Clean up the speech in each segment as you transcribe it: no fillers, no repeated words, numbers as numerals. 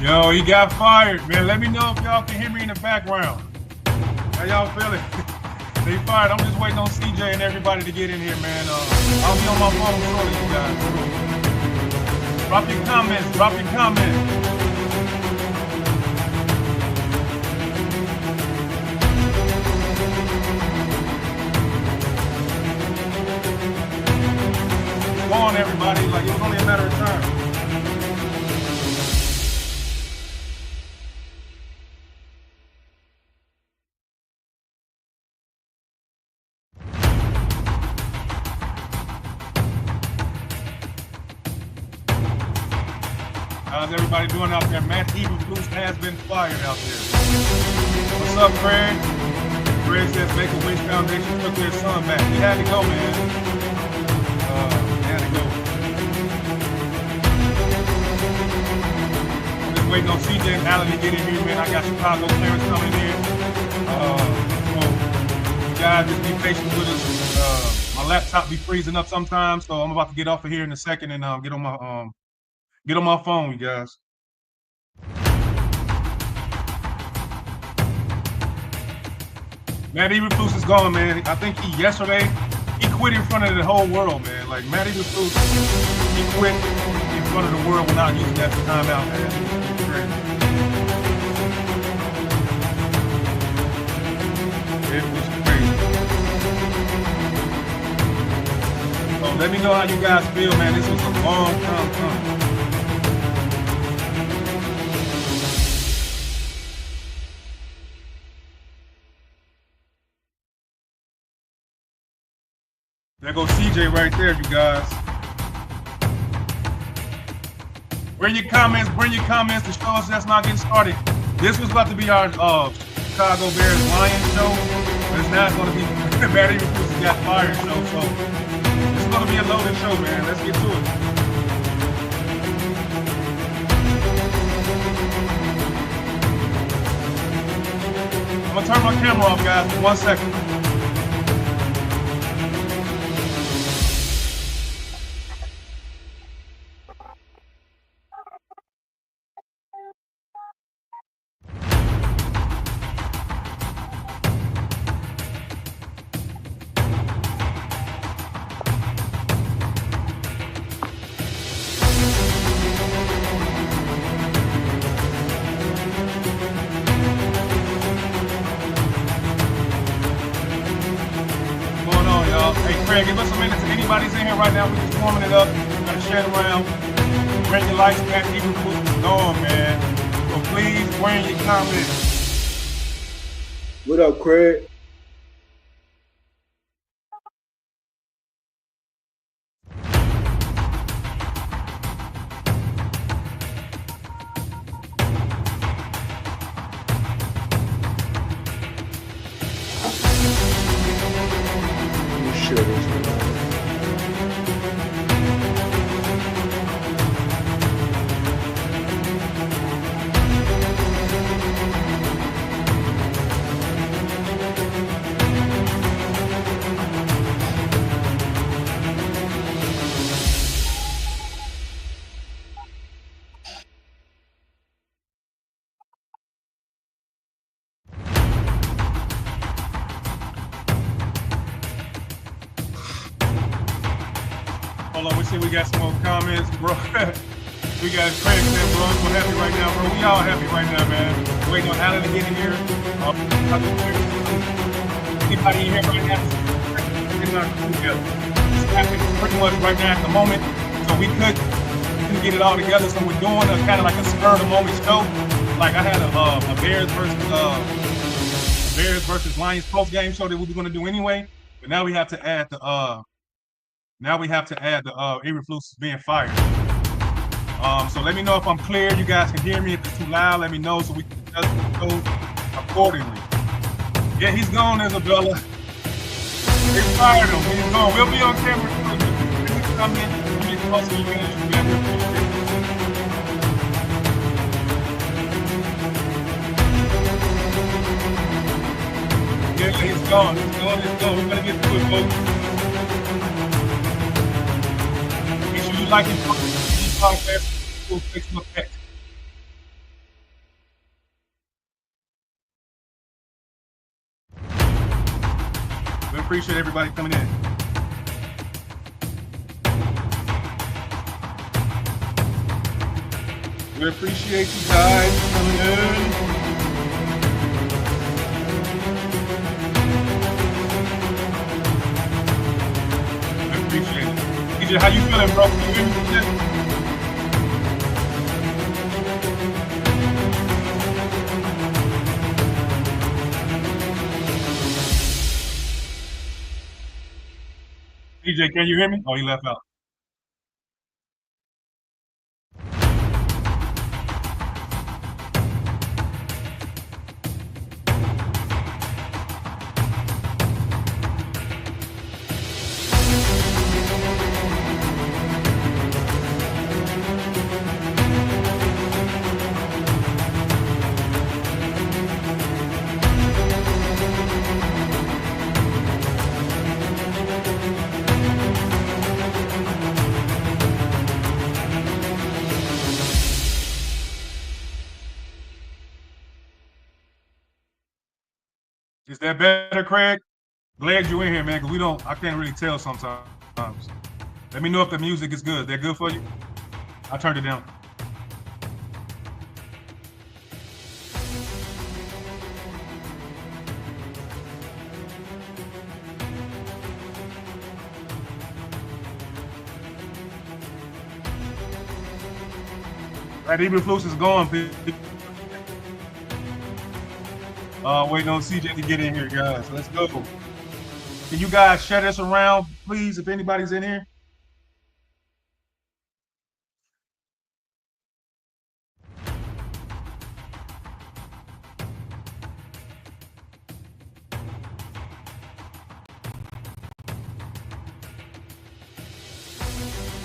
Yo, he got fired, man. Let me know if y'all can hear me in the background. How y'all feeling? They fired. I'm just waiting on CJ and everybody to get in here, man. I'll be on my phone shortly, you guys. Drop your comments. Drop your comments. Go on, everybody. Like, it was only a matter of time. How's everybody doing out there? Matt Eberflus has been fired out there. What's up, Craig? Craig says Make-A-Wish Foundation took their son back. He had to go, man. He had to go. I'm just waiting on CJ and Allen to get in here, man. I got Chicago clearance coming in. So you guys just be patient with us. My laptop be freezing up sometimes, so I'm about to get off of here in a second and get on my phone, you guys. Matt Eberflus is gone, man. I think yesterday he quit in front of the whole world, man. Like Matt Eberflus, he quit in front of the world without using that timeout, man. It's crazy. It was crazy. So let me know how you guys feel, man. This was a long time coming. There goes CJ right there, you guys. Bring your comments to show us that's not getting started. This was about to be our Chicago Bears Lions show, but it's not going to be Matt Eberflus got fired show. So this is going to be a loaded show, man. Let's get to it. I'm going to turn my camera off, guys, for 1 second. Craig, give us a minute. If anybody's in here right now, we're just warming it up. Gotta share it around. Bring your lights back. Even if it's going, man. So please bring your comments. What up, Craig? Hold on, we see we got some more comments, bro. We got Craig there, bro. I'm so happy right now, bro. We all happy right now, man. Waiting on Allen to get in here. Anybody in here right now? It's not together. It's happening pretty much right now at the moment. So we couldn't get it all together. So we're doing a kind of like a spur of the moment show. Like I had a Bears versus Lions post game show that we were going to do anyway. But now we have to add the Eberflus being fired. So let me know if I'm clear. You guys can hear me. If it's too loud, let me know so we can adjust the show accordingly. Yeah, he's gone, Isabella. They fired him. He's gone. We'll be on camera. Come in. Yeah, he's gone. He's gone. We're gonna get to it, folks. Make sure you like and podcast. Facebook page. appreciate everybody coming in. We appreciate you guys coming in. I appreciate it. DJ, how you feeling, bro? You hear me? DJ, can you hear me? Oh, he left out. Is that better, Craig? Glad you in here, man, because I can't really tell sometimes. Let me know if the music is good. They're good for you? I turned it down. All right, Eberflus is gone, people. Waiting on CJ to get in here, guys. Let's go. Can you guys share this around, please, if anybody's in here?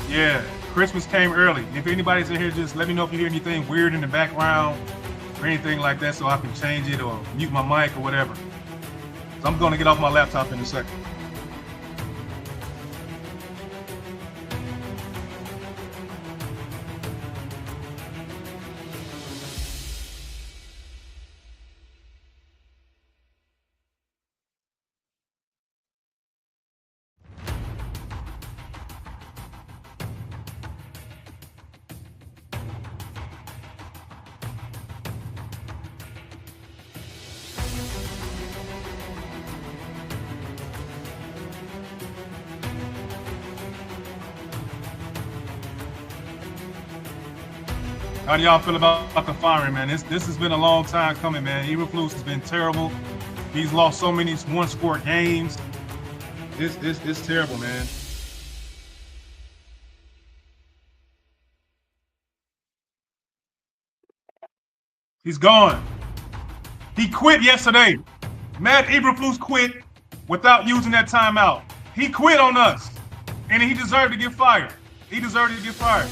Yeah, Christmas came early. If anybody's in here, just let me know if you hear anything weird in the background or anything like that so I can change it or mute my mic or whatever. So I'm going to get off my laptop in a second. How do y'all feel about the firing, man? This has been a long time coming, man. Eberflus has been terrible. He's lost so many one-score games. It's terrible, man. He's gone. He quit yesterday. Matt Eberflus quit without using that timeout. He quit on us, and he deserved to get fired. He deserved to get fired.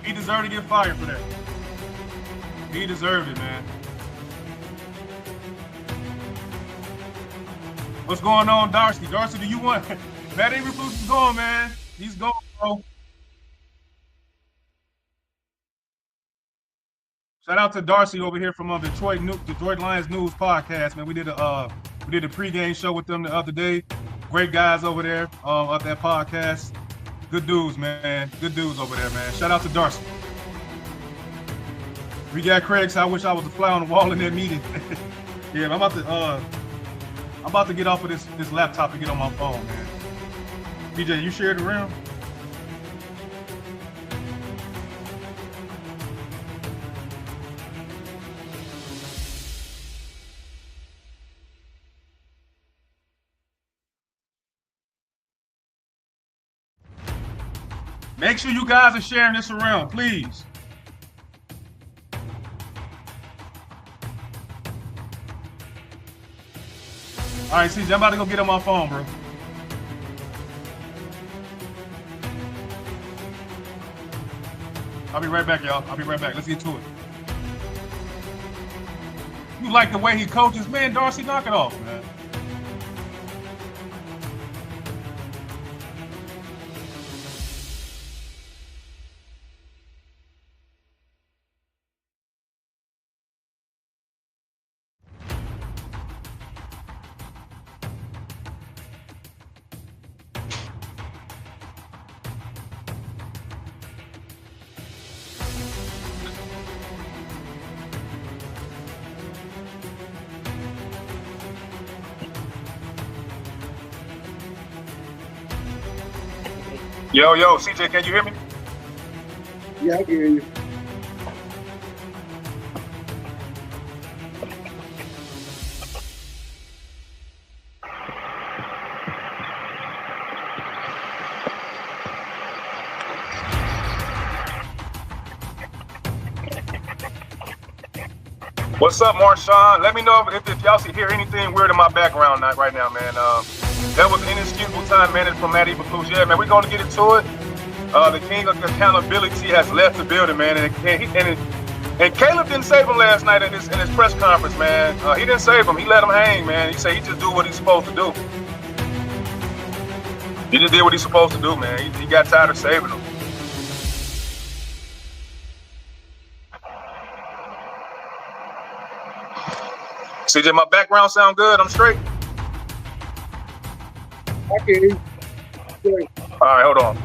He deserved to get fired for that. He deserved it, man. What's going on, Darcy? Darcy, do you want Matt Eberflus is gone, man. He's gone, bro. Shout out to Darcy over here from Detroit Lions News podcast, man. We did a pregame show with them the other day. Great guys over there at that podcast. Good dudes, man. Good dudes over there, man. Shout out to Darcy. We got Craig, so I wish I was a fly on the wall in that meeting. Yeah, I'm about to get off of this laptop and get on my phone, man. DJ, you shared around? Make sure you guys are sharing this around, please. All right, CJ, I'm about to go get on my phone, bro. I'll be right back, y'all. I'll be right back. Let's get to it. You like the way he coaches? Man, Darcy, knock it off, man. Yo, CJ, can you hear me? Yeah, I can hear you. What's up, Marshawn? Let me know if y'all see hear anything weird in my background right now, man. That was inexcusable time managed from Matt Eberflus. Yeah, man, we're going to get into it. The king of accountability has left the building, man, and Caleb didn't save him last night in his press conference, man. He didn't save him. He let him hang, man. He said he just do what he's supposed to do. He just did what he's supposed to do, man. He got tired of saving him. CJ, my background sound good? I'm straight? I can hear you. Great. All right, hold on.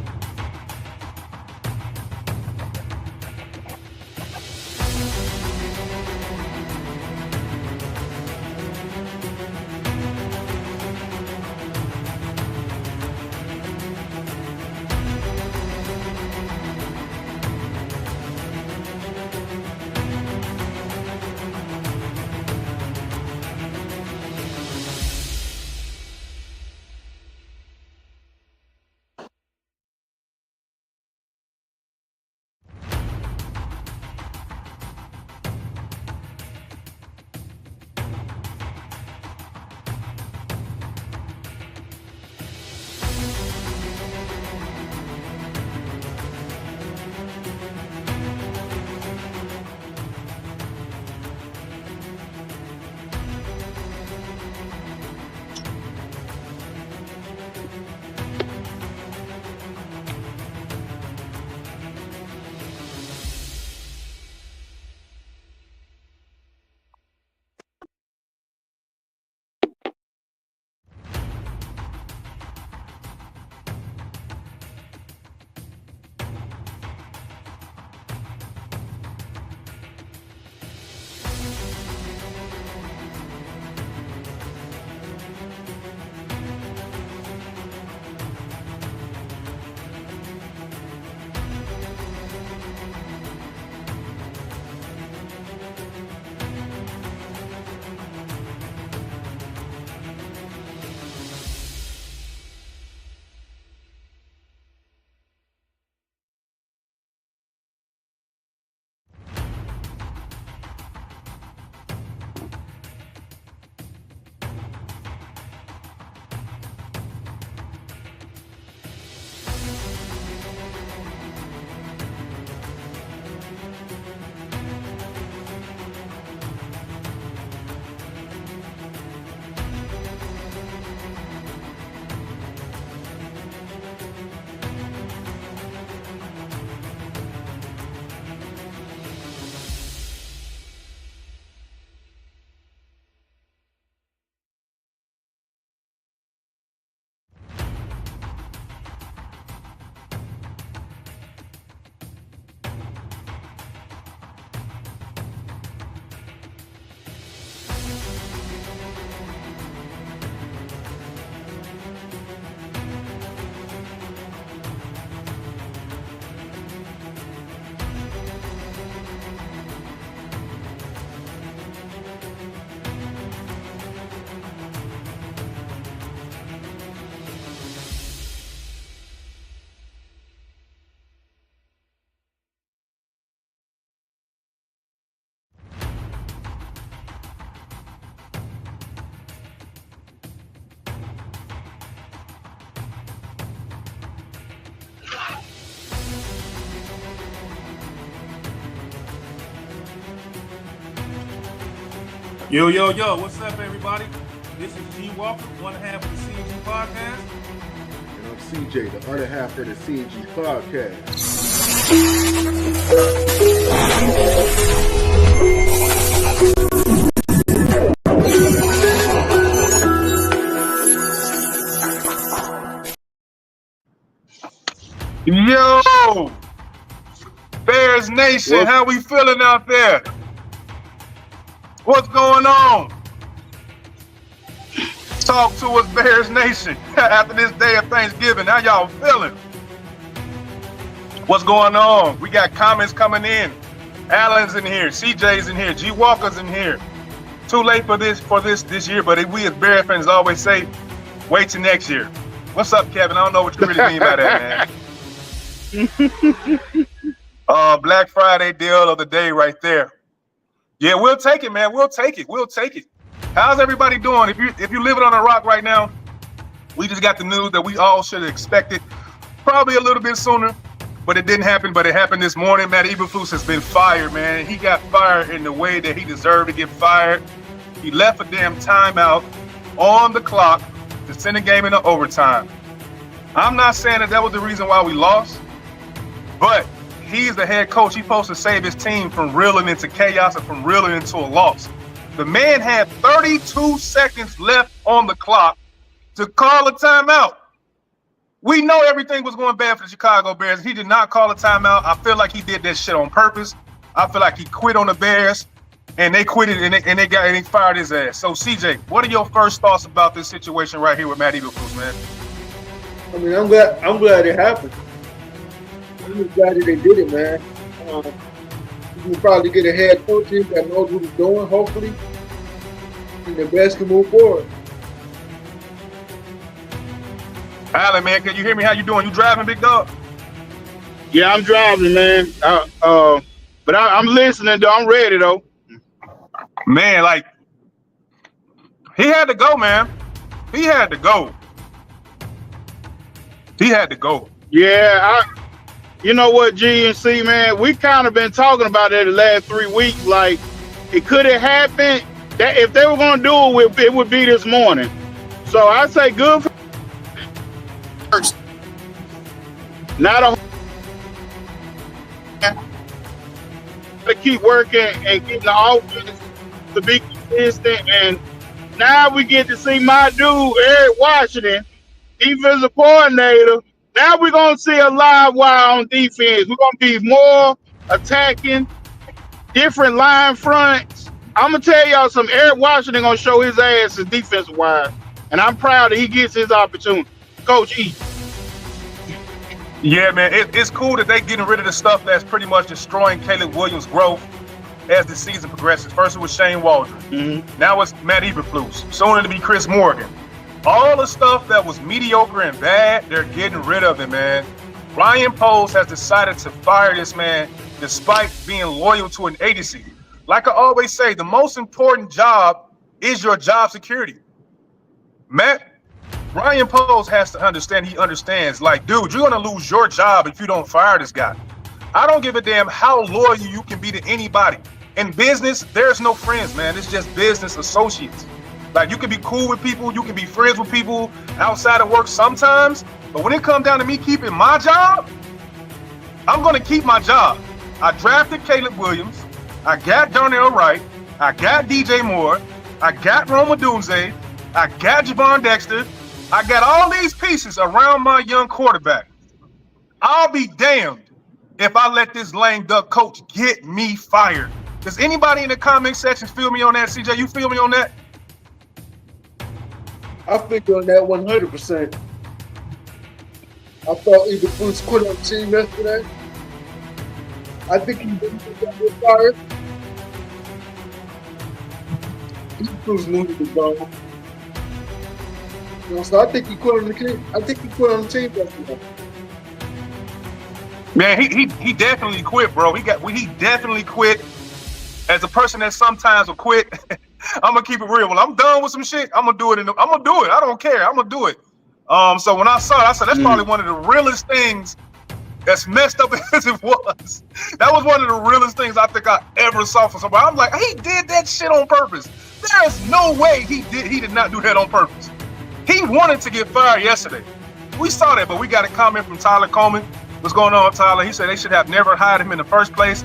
Yo, what's up, everybody? This is G Walker, one half of the CNG podcast. And I'm CJ, the other half of the CNG podcast. Yo! Bears Nation, how we feeling out there? What's going on? Talk to us, Bears Nation. After this day of Thanksgiving, how y'all feeling? What's going on? We got comments coming in. Allen's in here, CJ's in here, G Walker's in here. Too late for this year, but we as Bear fans always say, wait till next year. What's up, Kevin? I don't know what you really mean by that, man. Black Friday deal of the day right there. Yeah, we'll take it, man. We'll take it. How's everybody doing? If you're living on a rock right now, we just got the news that we all should have expected probably a little bit sooner, but it didn't happen. But it happened this morning. Matt Eberflus has been fired, man. He got fired in the way that he deserved to get fired. He left a damn timeout on the clock to send a game into overtime. I'm not saying that was the reason why we lost, but he's the head coach. He's supposed to save his team from reeling into chaos and from reeling into a loss. The man had 32 seconds left on the clock to call a timeout. We know everything was going bad for the Chicago Bears. He did not call a timeout. I feel like he did that shit on purpose. I feel like he quit on the Bears, and they quit it, and they fired his ass. So, CJ, what are your first thoughts about this situation right here with Matt Eberflus, man? I mean, I'm glad it happened. I'm just glad that they did it, man. You can probably get a head coach in that knows what he's doing, hopefully, and the Bears can move forward. Allen, man, can you hear me? How you doing? You driving, big dog? Yeah, I'm driving, man. But I'm listening, though. I'm ready, though. Man, like, he had to go, man. He had to go. Yeah, you know what, G and C, man? We kind of been talking about it the last 3 weeks. Like, it could have happened. That if they were going to do it, it would be this morning. So I say good for not to keep working and getting the offense to be consistent. And now we get to see my dude, Eric Washington, defensive coordinator. Now we're going to see a live wire on defense. We're going to be more attacking, different line fronts. I'm going to tell y'all something. Eric Washington going to show his ass as defensive wire. And I'm proud that he gets his opportunity. Coach E. Yeah, man, it's cool that they getting rid of the stuff that's pretty much destroying Caleb Williams' growth as the season progresses. First it was Shane Waldron. Mm-hmm. Now it's Matt Eberflus. Soon it'll be Chris Morgan. All the stuff that was mediocre and bad, they're getting rid of it, man. Ryan Poles has decided to fire this man despite being loyal to an agency. Like I always say, the most important job is your job security. Ryan Poles has to understand, he understands, like, dude, you're going to lose your job if you don't fire this guy. I don't give a damn how loyal you can be to anybody. In business, there's no friends, man. It's just business associates. Like, you can be cool with people, you can be friends with people outside of work sometimes, but when it comes down to me keeping my job, I'm going to keep my job. I drafted Caleb Williams. I got Darnell Wright. I got DJ Moore. I got Roma Dunze. I got Javon Dexter. I got all these pieces around my young quarterback. I'll be damned if I let this lame duck coach get me fired. Does anybody in the comment section feel me on that, CJ? You feel me on that? I figure on that 100%. I thought Eberflus quit on the team yesterday. I think he didn't get fired. Eberflus knew he was gone. So I think he quit on the team. I think he quit on the team yesterday. Man, he definitely quit, bro. He definitely quit. As a person that sometimes will quit, I'm gonna keep it real. When I'm done with some shit, I'm gonna do it. I'm gonna do it. I don't care. I'm gonna do it. So when I saw it, I said that's probably one of the realest things. As messed up as it was, that was one of the realest things I think I ever saw from somebody. I'm like, he did that shit on purpose. There's no way he did not do that on purpose. He wanted to get fired yesterday. We saw that, but we got a comment from Tyler Coleman. What's going on, Tyler? He said they should have never hired him in the first place.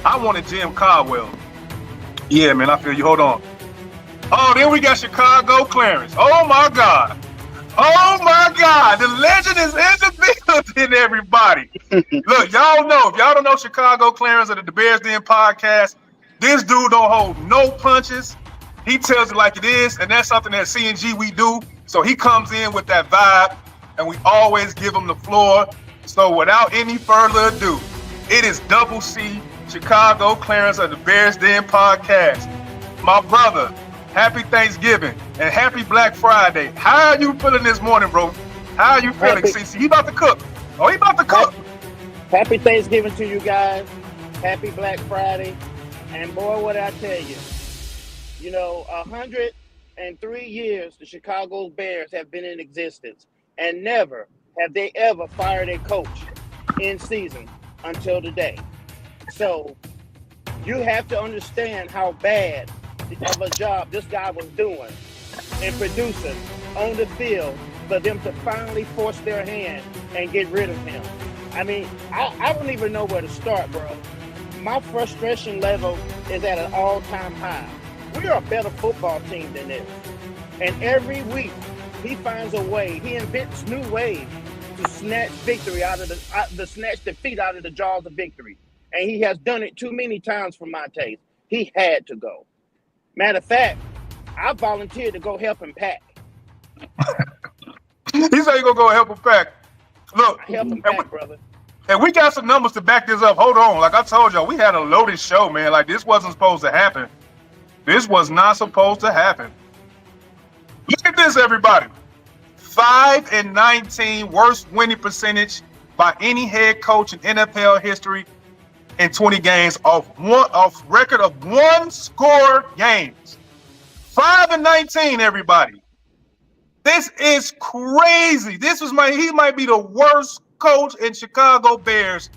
I wanted Jim Caldwell. Yeah, man, I feel you. Hold on. Oh, then we got Chicago Clarence. Oh, my God. Oh, my God. The legend is in the building, everybody. Look, y'all know. If y'all don't know Chicago Clarence of the Bears Den podcast, this dude don't hold no punches. He tells it like it is, and that's something that C&G we do. So he comes in with that vibe, and we always give him the floor. So without any further ado, it is Double C, Chicago Clarence of the Bears Den podcast. My brother, happy Thanksgiving and happy Black Friday. How are you feeling this morning, bro? How are you feeling, CC? He about to cook. Oh, he about to cook. Happy Thanksgiving to you guys. Happy Black Friday. And boy, what I tell you, 103 years the Chicago Bears have been in existence, and never have they ever fired a coach in season until today. So you have to understand how bad of a job this guy was doing and producing on the field for them to finally force their hand and get rid of him. I mean, I don't even know where to start, bro. My frustration level is at an all-time high. We are a better football team than this. And every week, he finds a way. He invents new ways to snatch victory snatch defeat out of the jaws of victory. And he has done it too many times for my taste. He had to go. Matter of fact, I volunteered to go help him pack. He said you're going to go help him pack. Look, help him pack, brother. And we got some numbers to back this up. Hold on. Like I told y'all, we had a loaded show, man. Like, this wasn't supposed to happen. This was not supposed to happen. Look at this, everybody. 5-19 worst winning percentage by any head coach in NFL history in 20 games off record of one score games. 5-19, everybody. This is crazy. He might be the worst coach in Chicago Bears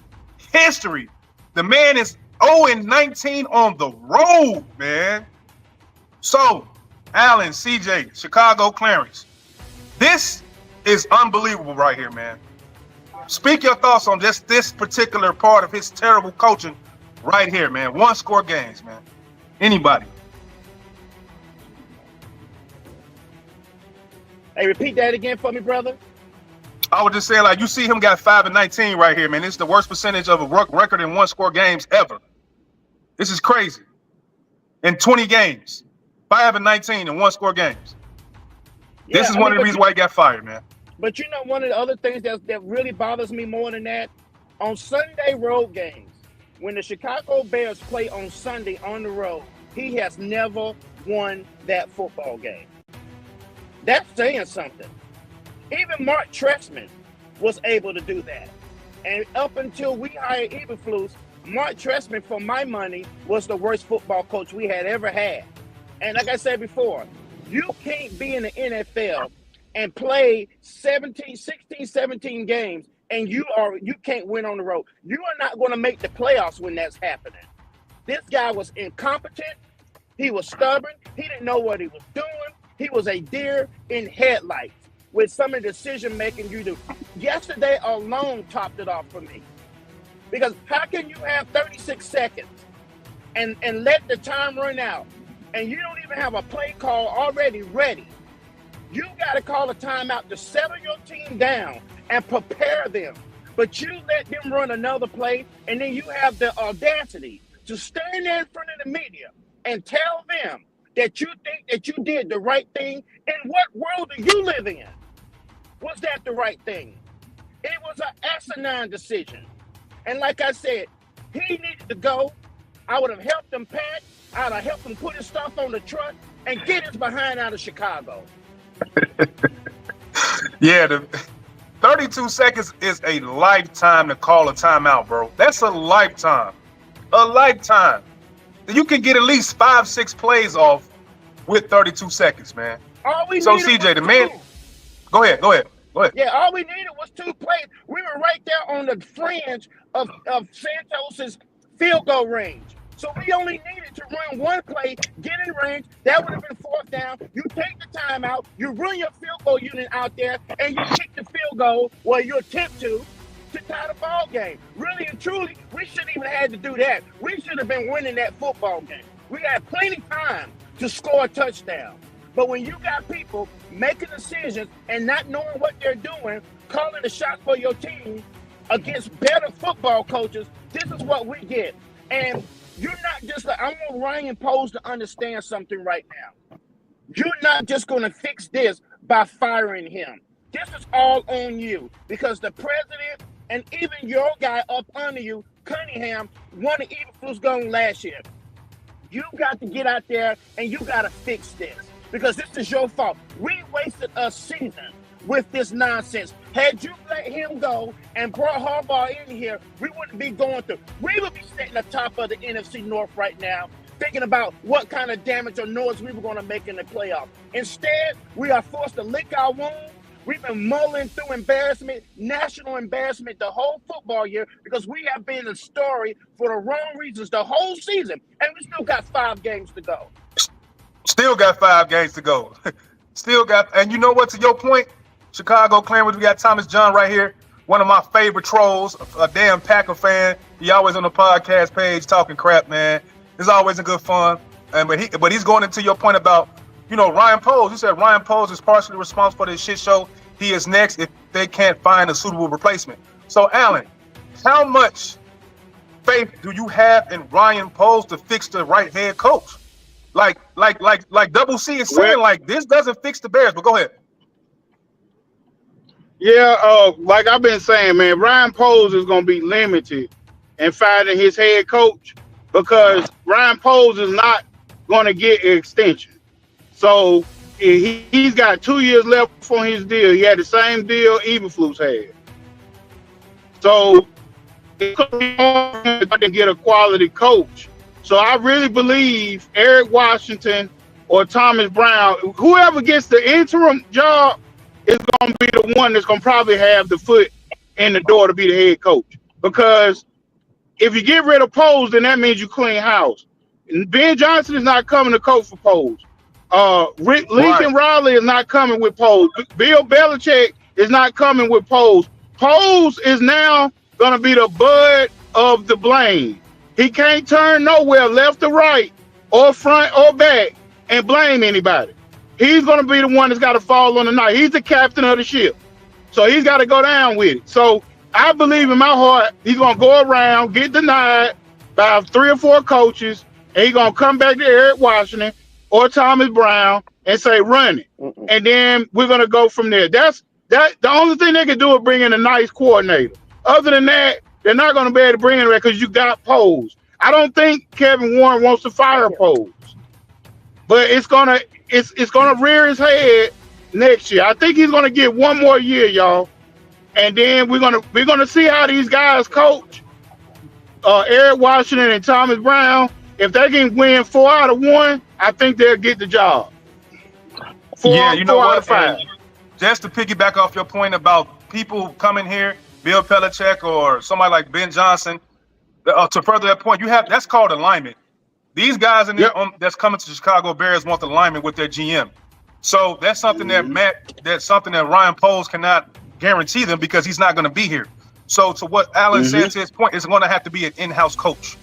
history. The man is 0-19 on the road, man. So, Allen, CJ, Chicago Clarence, this is unbelievable right here, man. Speak your thoughts on just this particular part of his terrible coaching right here, man. One score games, man. Anybody? Hey, repeat that again for me, brother. I would just say, like, you see him got 5-19 right here, man. It's the worst percentage of a record in one score games ever. This is crazy. In 20 games, 5-19 in one score games. Yeah, this is one of the reasons why he got fired, man. But you know, one of the other things that really bothers me more than that, on Sunday road games, when the Chicago Bears play on Sunday on the road, he has never won that football game. That's saying something. Even Mark Trestman was able to do that. And up until we hired Eberflus, Mark Trestman, for my money, was the worst football coach we had ever had. And like I said before, you can't be in the NFL and play 16, 17 games and you can't win on the road. You are not going to make the playoffs when that's happening. This guy was incompetent. He was stubborn. He didn't know what he was doing. He was a deer in headlights with some of the decision-making you do. Yesterday alone topped it off for me. Because how can you have 36 seconds and let the time run out and you don't even have a play call already ready? You got to call a timeout to settle your team down and prepare them. But you let them run another play, and then you have the audacity to stand there in front of the media and tell them that you think that you did the right thing. In what world do you live in? Was that the right thing? It was an asinine decision. And like I said, he needed to go. I would have helped him pack. I would have helped him put his stuff on the truck and get his behind out of Chicago. Yeah, the 32 seconds is a lifetime to call a timeout, bro. That's a lifetime. A lifetime. You can get at least 5-6 plays off with 32 seconds, man. So CJ, the man, go ahead. Yeah, all we needed was 2 plays. We were right there on the fringe of Santos's field goal range. So we only needed to run 1 play, get in range. That would have been 4th down. You take the timeout, you run your field goal unit out there, and you kick the field goal, well, you attempt to tie the ball game. Really and truly, we shouldn't even had to do that. We should have been winning that football game. We had plenty of time to score a touchdown. But when you got people making decisions and not knowing what they're doing, calling the shots for your team against better football coaches, this is what we get. And you're not just like, I want Ryan Poles to understand something right now. You're not just going to fix this by firing him. This is all on you because the president And even your guy up under you, Cunningham, won the Eberflus Gone last year. You got to get out there and you got to fix this because this is your fault. We wasted a season with this nonsense. Had you let him go and brought Harbaugh in here, we wouldn't be going through. We would be sitting at the top of the NFC North right now, thinking about what kind of damage or noise we were going to make in the playoff. Instead, we are forced to lick our wounds. We've been mulling through embarrassment, national embarrassment the whole football year because we have been a story for the wrong reasons the whole season, and we still got 5 games to go. Still got 5 games to go. Still got, and you know what, to your point, Chicago Clarence, we got Thomas John right here, one of my favorite trolls, a damn Packer fan. He always on the podcast page talking crap, man. It's always a good fun. But he's going into your point about, you know, Ryan Poles. You said Ryan Poles is partially responsible for this shit show. He is next if they can't find a suitable replacement. So, Alan, how much faith do you have in Ryan Poles to fix the right head coach? Like Double C is saying, like, this doesn't fix the Bears. But go ahead. Yeah, like I've been saying, man, Ryan Poles is going to be limited in finding his head coach because Ryan Poles is not going to get an extension. So he's got 2 years left on his deal. He had the same deal Eberflus had. So it could be hard to get a quality coach. So I really believe Eric Washington or Thomas Brown, whoever gets the interim job, is going to be the one that's going to probably have the foot in the door to be the head coach. Because if you get rid of Poles, then that means you clean house. And Ben Johnson is not coming to coach for Poles. Lincoln Riley is not coming with Poles. Bill Belichick is not coming with Poles. Poles is now going to be the butt of the blame. He can't turn nowhere left or right or front or back and blame anybody. He's going to be the one that's got to fall on the knife. He's the captain of the ship. So he's got to go down with it. So I believe in my heart he's going to go around, get denied by 3 or 4 coaches, and he's going to come back to Eric Washington or Thomas Brown and say, run it. And then we're going to go from there. That's the only thing they can do is bring in a nice coordinator. Other than that, they're not going to be able to bring in there because you got Poles. I don't think Kevin Warren wants to fire Poles. But it's gonna rear his head next year. I think he's gonna get 1 more year, y'all, and then we're gonna see how these guys coach. Eric Washington and Thomas Brown. If they can win 4 out of 1, I think they'll get the job. 4 out of 5. Just to piggyback off your point about people coming here, Bill Belichick or somebody like Ben Johnson, to further that point, that's called alignment. These guys that's coming to the Chicago Bears want alignment with their GM. So that's something that Ryan Poles cannot guarantee them because he's not going to be here. So to what Alan said to his point, it's going to have to be an in-house coach.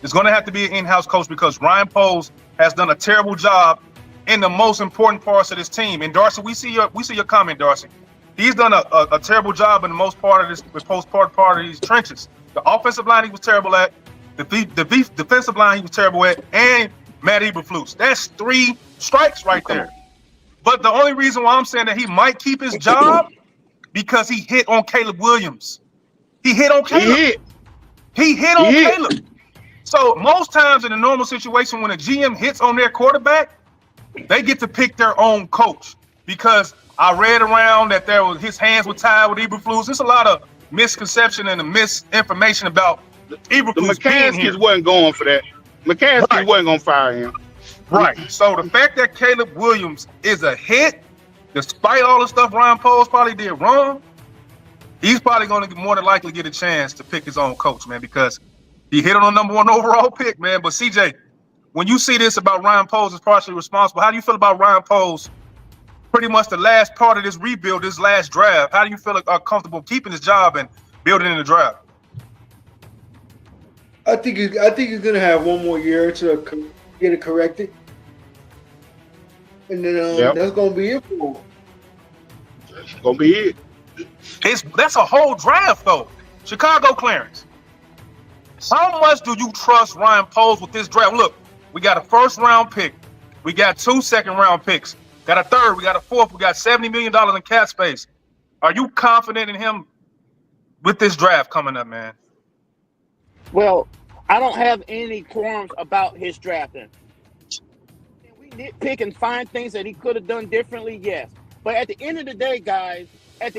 It's going to have to be an in-house coach because Ryan Poles has done a terrible job in the most important parts of this team. And Darcy, we see your comment, Darcy. He's done a terrible job in the most part of part of these trenches. The offensive line he was terrible at. The defensive line he was terrible at, and Matt Eberflus. That's 3 strikes right there. But the only reason why I'm saying that he might keep his job because he hit on Caleb Williams. He hit on Caleb. He hit on Caleb. So most times in a normal situation, when a GM hits on their quarterback, they get to pick their own coach. Because I read around that his hands were tied with Eberflus. There's a lot of misconception and misinformation about Eberflus. The McCaskies wasn't going for that. McCaskey wasn't going to fire him. Right. So the fact that Caleb Williams is a hit, despite all the stuff Ryan Poles probably did wrong, he's probably going to more than likely get a chance to pick his own coach, man, because he hit on the #1 overall pick, man. But CJ, when you see this about Ryan Poles is partially responsible, how do you feel about Ryan Poles? Pretty much the last part of this rebuild, this last draft. How do you feel comfortable keeping his job and building in the draft? I think he's gonna have 1 more year to get it corrected, and then that's gonna be it for him. That's gonna be it. That's a whole draft, though. Chicago Clarence. How much do you trust Ryan Poles with this draft? Look, we got a 1st-round pick. We got 2 second-round picks. Got a 3rd. We got a 4th. We got $70 million in cap space. Are you confident in him with this draft coming up, man? Well, I don't have any qualms about his drafting. Can we nitpick and find things that he could have done differently? Yes. But at the end of the day, guys, a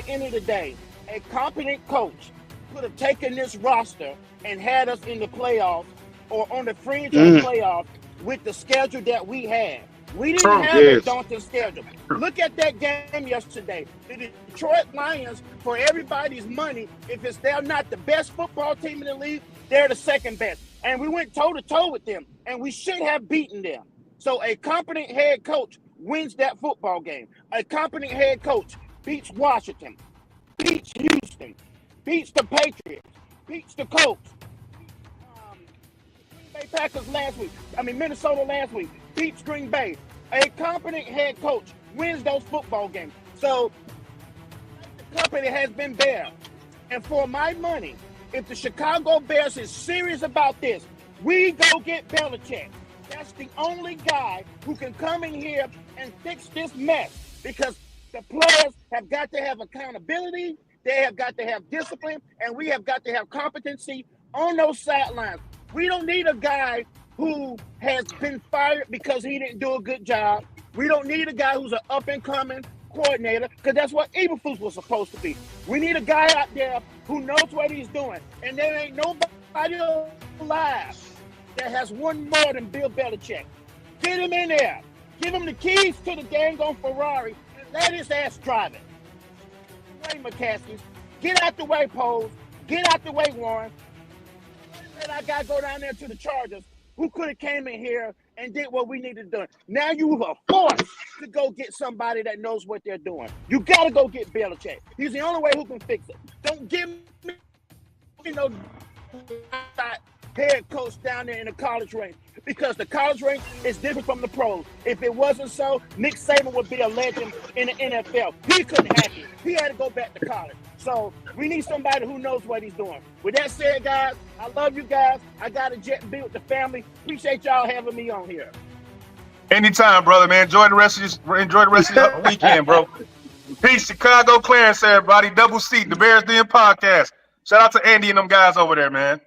competent coach could have taken this roster and had us in the playoffs or on the fringe of the playoffs with the schedule that we had. We didn't have a daunting schedule. Look at that game yesterday. The Detroit Lions, for everybody's money, if they're not the best football team in the league, they're the second best. And we went toe-to-toe with them, and we should have beaten them. So a competent head coach wins that football game. A competent head coach beats Washington, beats Houston, beats the Patriots, beats the Colts, Green Bay Packers Minnesota last week, beats Green Bay. A competent head coach wins those football games. So the company has been there. And for my money, if the Chicago Bears is serious about this, we go get Belichick. That's the only guy who can come in here and fix this mess, because the players have got to have accountability, they have got to have discipline, and we have got to have competency on those sidelines. We don't need a guy who has been fired because he didn't do a good job. We don't need a guy who's an up-and-coming coordinator, because that's what Eberflus was supposed to be. We need a guy out there who knows what he's doing, and there ain't nobody alive that has won more than Bill Belichick. Get him in there. Give him the keys to the dang on Ferrari and let his ass drive it. Get out the way, McCaskey. Get out the way, Poles. Get out the way, Warren. And I got to go down there to the Chargers, who could have came in here and did what we needed to do. Now you are forced to go get somebody that knows what they're doing. You got to go get Belichick. He's the only way who can fix it. Don't give me head coach down there in the college range, because the college range is different from the pros. If it wasn't so, Nick Saban would be a legend in the NFL. He couldn't hack it. He had to go back to college. So we need somebody who knows what he's doing. With that said, guys, I love you guys. I got a jet and be with the family. Appreciate y'all having me on here. Anytime, brother, man. Enjoy the rest of your weekend, bro. Peace, Chicago, Clarence, everybody. Double C, the Bears Den podcast. Shout out to Andy and them guys over there, man.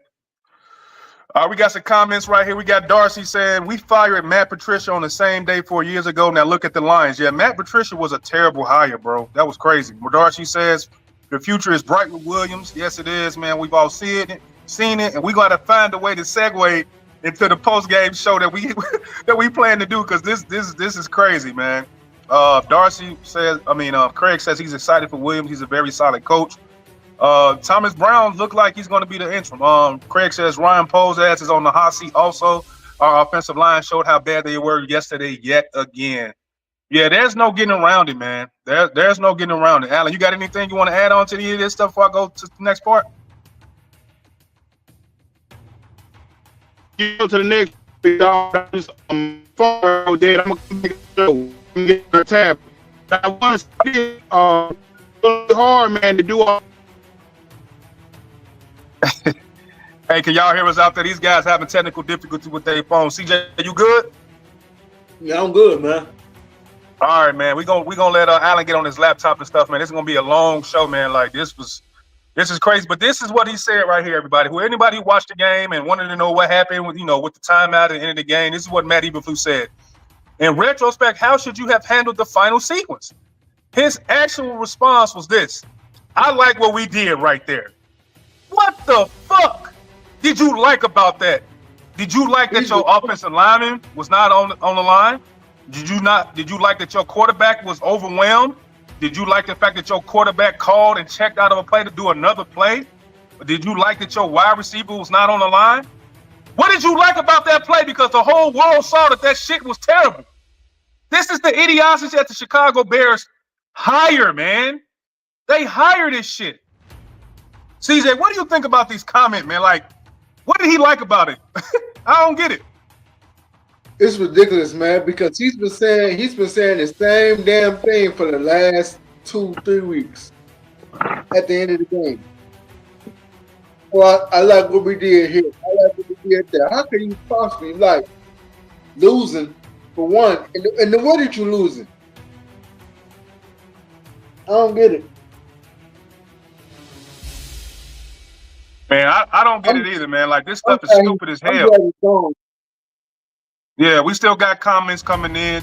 We got some comments right here. We got Darcy saying, we fired Matt Patricia on the same day 4 years ago. Now look at the Lions. Yeah, Matt Patricia was a terrible hire, bro. That was crazy. Darcy says, the future is bright with Williams. Yes, it is, man. We've all seen it, and we got to find a way to segue into the post-game show that we plan to do, because this is crazy, man. Darcy says, Craig says he's excited for Williams. He's a very solid coach. Thomas Brown looked like he's going to be the interim. Craig says Ryan Poe's ass is on the hot seat also. Our offensive line showed how bad they were yesterday yet again. Yeah, there's no getting around it, man. There's no getting around it. Alan, you got anything you want to add on to any of this stuff before I go to the next part? Go to the next phone dead. I'm gonna make a show. I'm gonna get a tab. I want to see hard, man, to do all. Hey, can y'all hear us out there? These guys having technical difficulty with their phone. CJ, you good? Yeah, I'm good, man. All right, man. We gonna let Alan get on his laptop and stuff, man. This is gonna be a long show, man. Like this is crazy, but this is what he said right here, everybody. Anybody who watched the game and wanted to know what happened with the timeout at the end of the game, this is what Matt Eberflus said. In retrospect, how should you have handled the final sequence? His actual response was this: I like what we did right there. What the fuck did you like about that? Did you like that your offensive lineman was not on the line? Did you like that your quarterback was overwhelmed? Did you like the fact that your quarterback called and checked out of a play to do another play? Or did you like that your wide receiver was not on the line? What did you like about that play? Because the whole world saw that shit was terrible. This is the idiocy that the Chicago Bears hire, man. They hire this shit. CJ, what do you think about these comments, man? Like, what did he like about it? I don't get it. It's ridiculous, man, because he's been saying the same damn thing for the last 2-3 weeks at the end of the game. Well, I like what we did here. I like what we did there. How can you possibly like losing for one? And then what did you losing? I don't get it. Man, I don't get I'm- it either, man. Like, this I'm stuff is glad stupid as I'm hell. glad he's gone. Yeah, we still got comments coming in.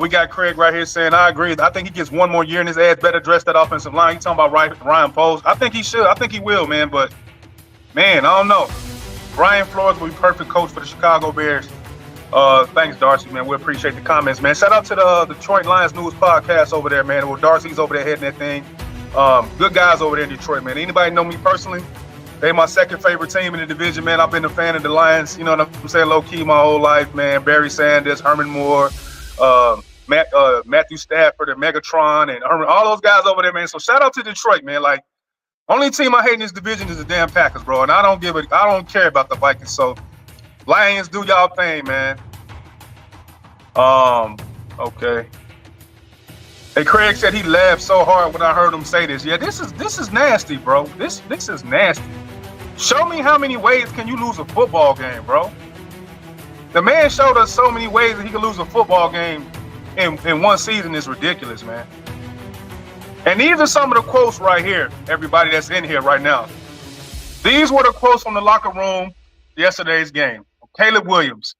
We got Craig right here saying, I agree. I think he gets one more year in his ass, better dress that offensive line. He talking about Ryan Poles. I think he should. I think he will, man. But, man, I don't know. Brian Flores will be perfect coach for the Chicago Bears. Thanks, Darcy, man. We appreciate the comments, man. Shout out to the Detroit Lions News podcast over there, man. Well, Darcy's over there heading that thing. Good guys over there in Detroit, man. Anybody know me personally? They my second favorite team in the division, man. I've been a fan of the Lions, you know what I'm saying, low-key my whole life, man. Barry Sanders, Herman Moore, Matthew Stafford, and Megatron, and Herman, all those guys over there, man. So shout out to Detroit, man. Like, only team I hate in this division is the damn Packers, bro. And I don't care about the Vikings. So Lions, do y'all thing, man. Okay. Hey, Craig said he laughed so hard when I heard him say this. Yeah, this is nasty, bro. This is nasty. Show me how many ways can you lose a football game, bro. The man showed us so many ways that he could lose a football game in one season. Is ridiculous, man. And these are some of the quotes right here, everybody that's in here right now. These were the quotes from the locker room yesterday's game. Caleb Williams.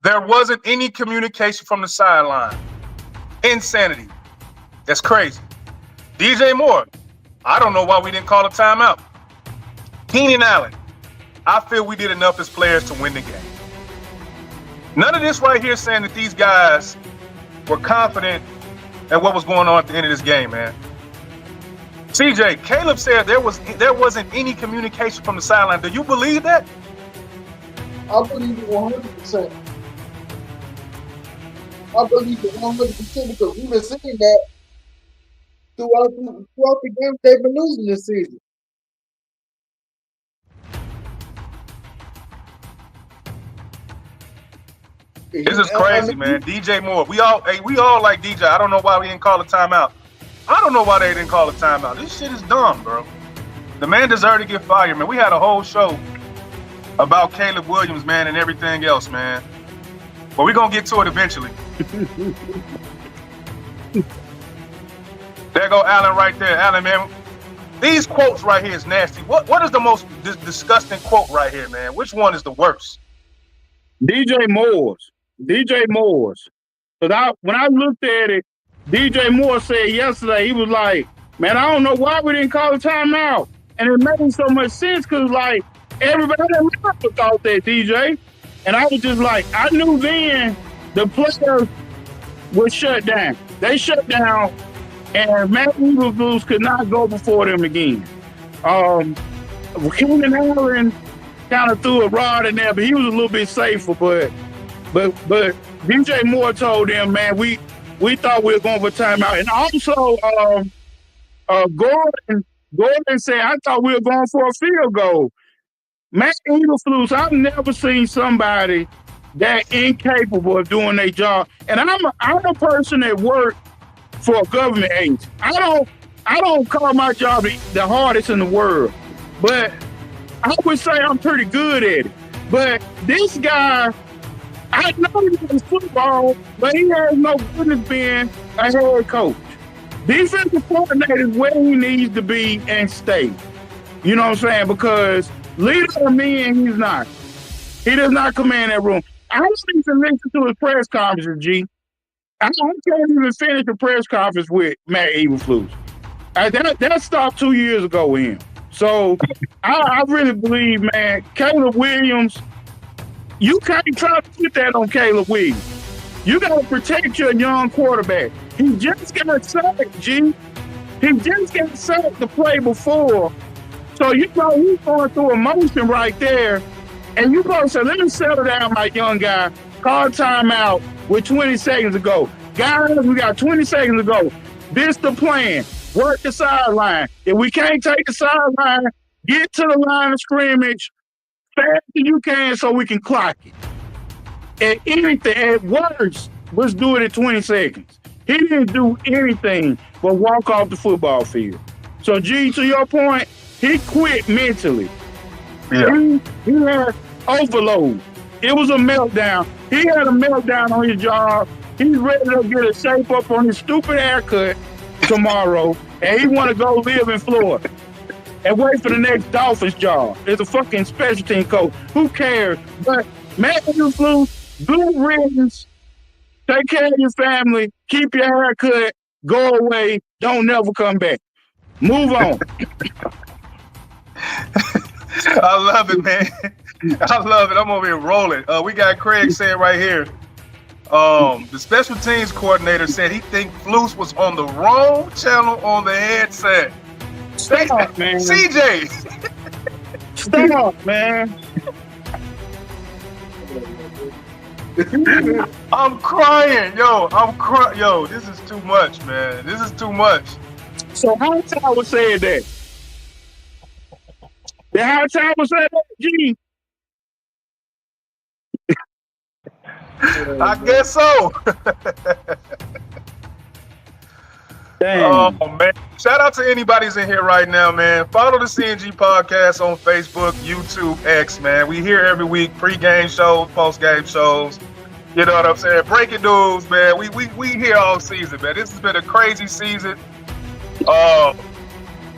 There wasn't any communication from the sideline. Insanity. That's crazy. DJ Moore. I don't know why we didn't call a timeout. Keenan Allen. I feel we did enough as players to win the game. None of this right here saying that these guys were confident at what was going on at the end of this game, man. CJ, Caleb said there wasn't any communication from the sideline. Do you believe that? I believe it 100%. I believe it 100% because we've been saying that throughout the games they've been losing this season. This is crazy, man. DJ Moore. We all like DJ. I don't know why we didn't call a timeout. I don't know why they didn't call a timeout. This shit is dumb, bro. The man deserved to get fired, man. We had a whole show about Caleb Williams, man, and everything else, man. But we're going to get to it eventually. There go Allen right there. Allen, man. These quotes right here is nasty. What is the most disgusting quote right here, man? Which one is the worst? DJ Moore's. Because when I looked at it, DJ Moore said yesterday, he was like, man, I don't know why we didn't call a timeout. And it made so much sense because, like, everybody in America thought that, DJ. And I was just like, I knew then the players were shut down. They shut down, and Matt Eberflus could not go before them again. Keenan Allen kind of threw a rod in there, but he was a little bit safer. But DJ Moore told them, man, we thought we were going for timeout. And also, Gordon said, I thought we were going for a field goal. Matt Eberflus, I've never seen somebody that incapable of doing their job. And I'm a person that worked for a government agency. I don't call my job the hardest in the world, but I would say I'm pretty good at it. But this guy, I know he plays football, but he has no business being a head coach. Defensive coordinator is where he needs to be and stay. You know what I'm saying? Because leader of men, he's not. He does not command that room. I don't even listen to his press conferences, G. I can't even finish a press conference with Matt Eberflus. That stopped 2 years ago with him. So I really believe, man, Caleb Williams, you can't try to put that on Caleb Williams. You got to protect your young quarterback. He just got sacked, G. He just got sacked the play before. So you know he's going through a motion right there. And you going to say, let me settle down, my young guy. Call timeout with 20 seconds to go. Guys, we got 20 seconds to go. This the plan. Work the sideline. If we can't take the sideline, get to the line of scrimmage fast as you can so we can clock it. At anything, at worst, let's do it in 20 seconds. He didn't do anything but walk off the football field. So, G, to your point, he quit mentally. Yeah. He had overload. It was a meltdown. He had a meltdown on his job. He's ready to get a shape up on his stupid haircut tomorrow, and he want to go live in Florida. and wait for the next Dolphins job. It's a fucking special team coach. Who cares? But Matt Eberflus, good riddance. Take care of your family. Keep your hair cut. Go away. Don't never come back. Move on. I love it, man. I love it. I'm over here rolling. We got Craig saying right here. The special teams coordinator said he think Flus was on the wrong channel on the headset. Stop, man. CJ. Stop, man. I'm crying, yo. Yo, this is too much, man. This is too much. So Hightower said that. The Hightower said that, G. I guess so. Damn. Oh, man. Shout out to anybody who's in here right now, man. Follow the CNG podcast on Facebook, YouTube, X, man. We here every week, pre-game shows, post-game shows. You know what I'm saying? Breaking news, man. We here all season, man. This has been a crazy season. I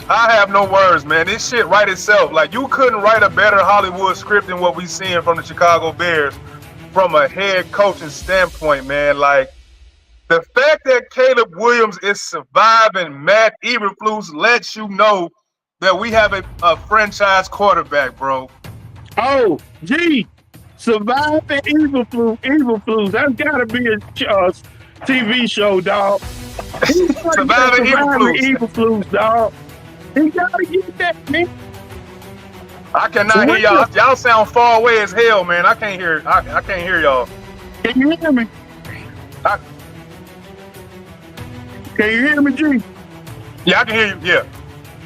have no words, man. This shit write itself. Like, you couldn't write a better Hollywood script than what we seeing from the Chicago Bears from a head coaching standpoint, man. Like, the fact that Caleb Williams is surviving Matt Eberflus lets you know that we have a franchise quarterback, bro. Oh, gee. Surviving Eberflus. That's got to be a TV show, dog. Surviving Eberflus, dog. He got to get that, man. I cannot hear y'all. Y'all sound far away as hell, man. I can't hear. I can't hear y'all. Can you hear me? Can you hear me, G? Yeah, I can hear you. Yeah.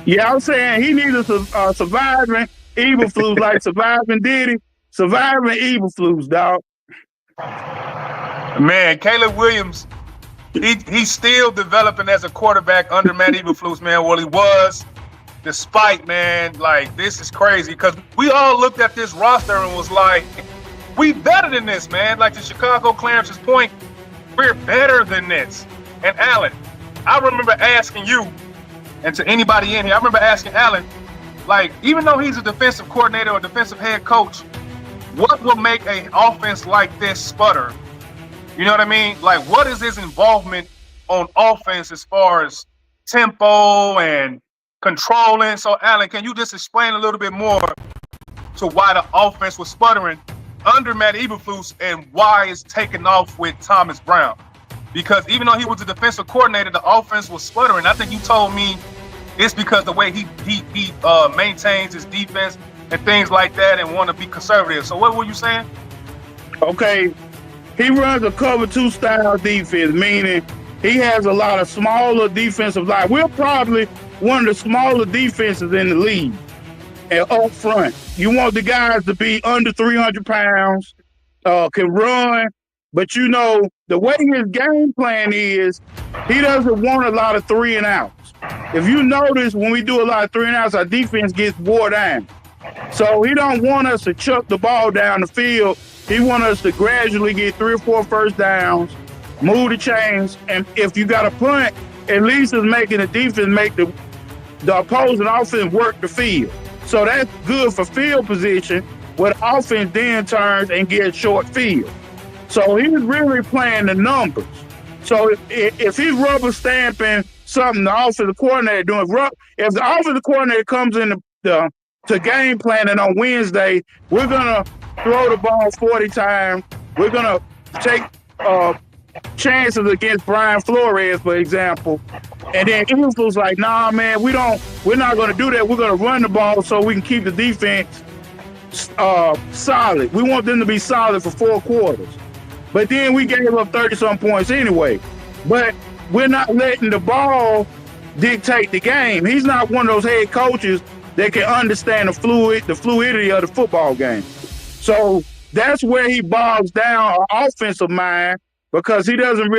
Yeah, I'm saying he needs a surviving Eberflus, like surviving Diddy, surviving Eberflus, dog. Man, Caleb Williams, he's still developing as a quarterback under Matt Eberflus, man. Well, he was, despite, man, like, this is crazy because we all looked at this roster and was like, we better than this, man. Like to Chicago Clarence's point, we're better than this. And Alan, I remember asking you, and to anybody in here, I remember asking Alan, like, even though he's a defensive coordinator or defensive head coach, what will make an offense like this sputter? You know what I mean? Like, what is his involvement on offense as far as tempo and controlling? So, Alan, can you just explain a little bit more to why the offense was sputtering under Matt Eberflus and why it's taking off with Thomas Brown? Because even though he was a defensive coordinator, the offense was sputtering. I think you told me it's because the way he maintains his defense and things like that and want to be conservative. So what were you saying? Okay, he runs a cover 2 style defense, meaning he has a lot of smaller defensive line. We're probably one of the smaller defenses in the league. And up front, you want the guys to be under 300 pounds, can run. But, you know, the way his game plan is, he doesn't want a lot of 3 and outs. If you notice, when we do a lot of 3 and outs, our defense gets wore down. So he don't want us to chuck the ball down the field. He wants us to gradually get 3 or 4 first downs, move the chains, and if you got a punt, at least it's making the defense make the opposing offense work the field. So that's good for field position, where the offense then turns and gets short field. So he's really playing the numbers. So if he's rubber stamping something the offensive coordinator doing, if the offensive coordinator comes in to game planning on Wednesday, we're gonna throw the ball 40 times. We're gonna take chances against Brian Flores, for example. And then Eberflus like, nah, man, we're not gonna do that. We're gonna run the ball so we can keep the defense solid. We want them to be solid for 4 quarters. But then we gave up 30-some points anyway. But we're not letting the ball dictate the game. He's not one of those head coaches that can understand the fluidity of the football game. So that's where he bogs down our offensive mind, because he doesn't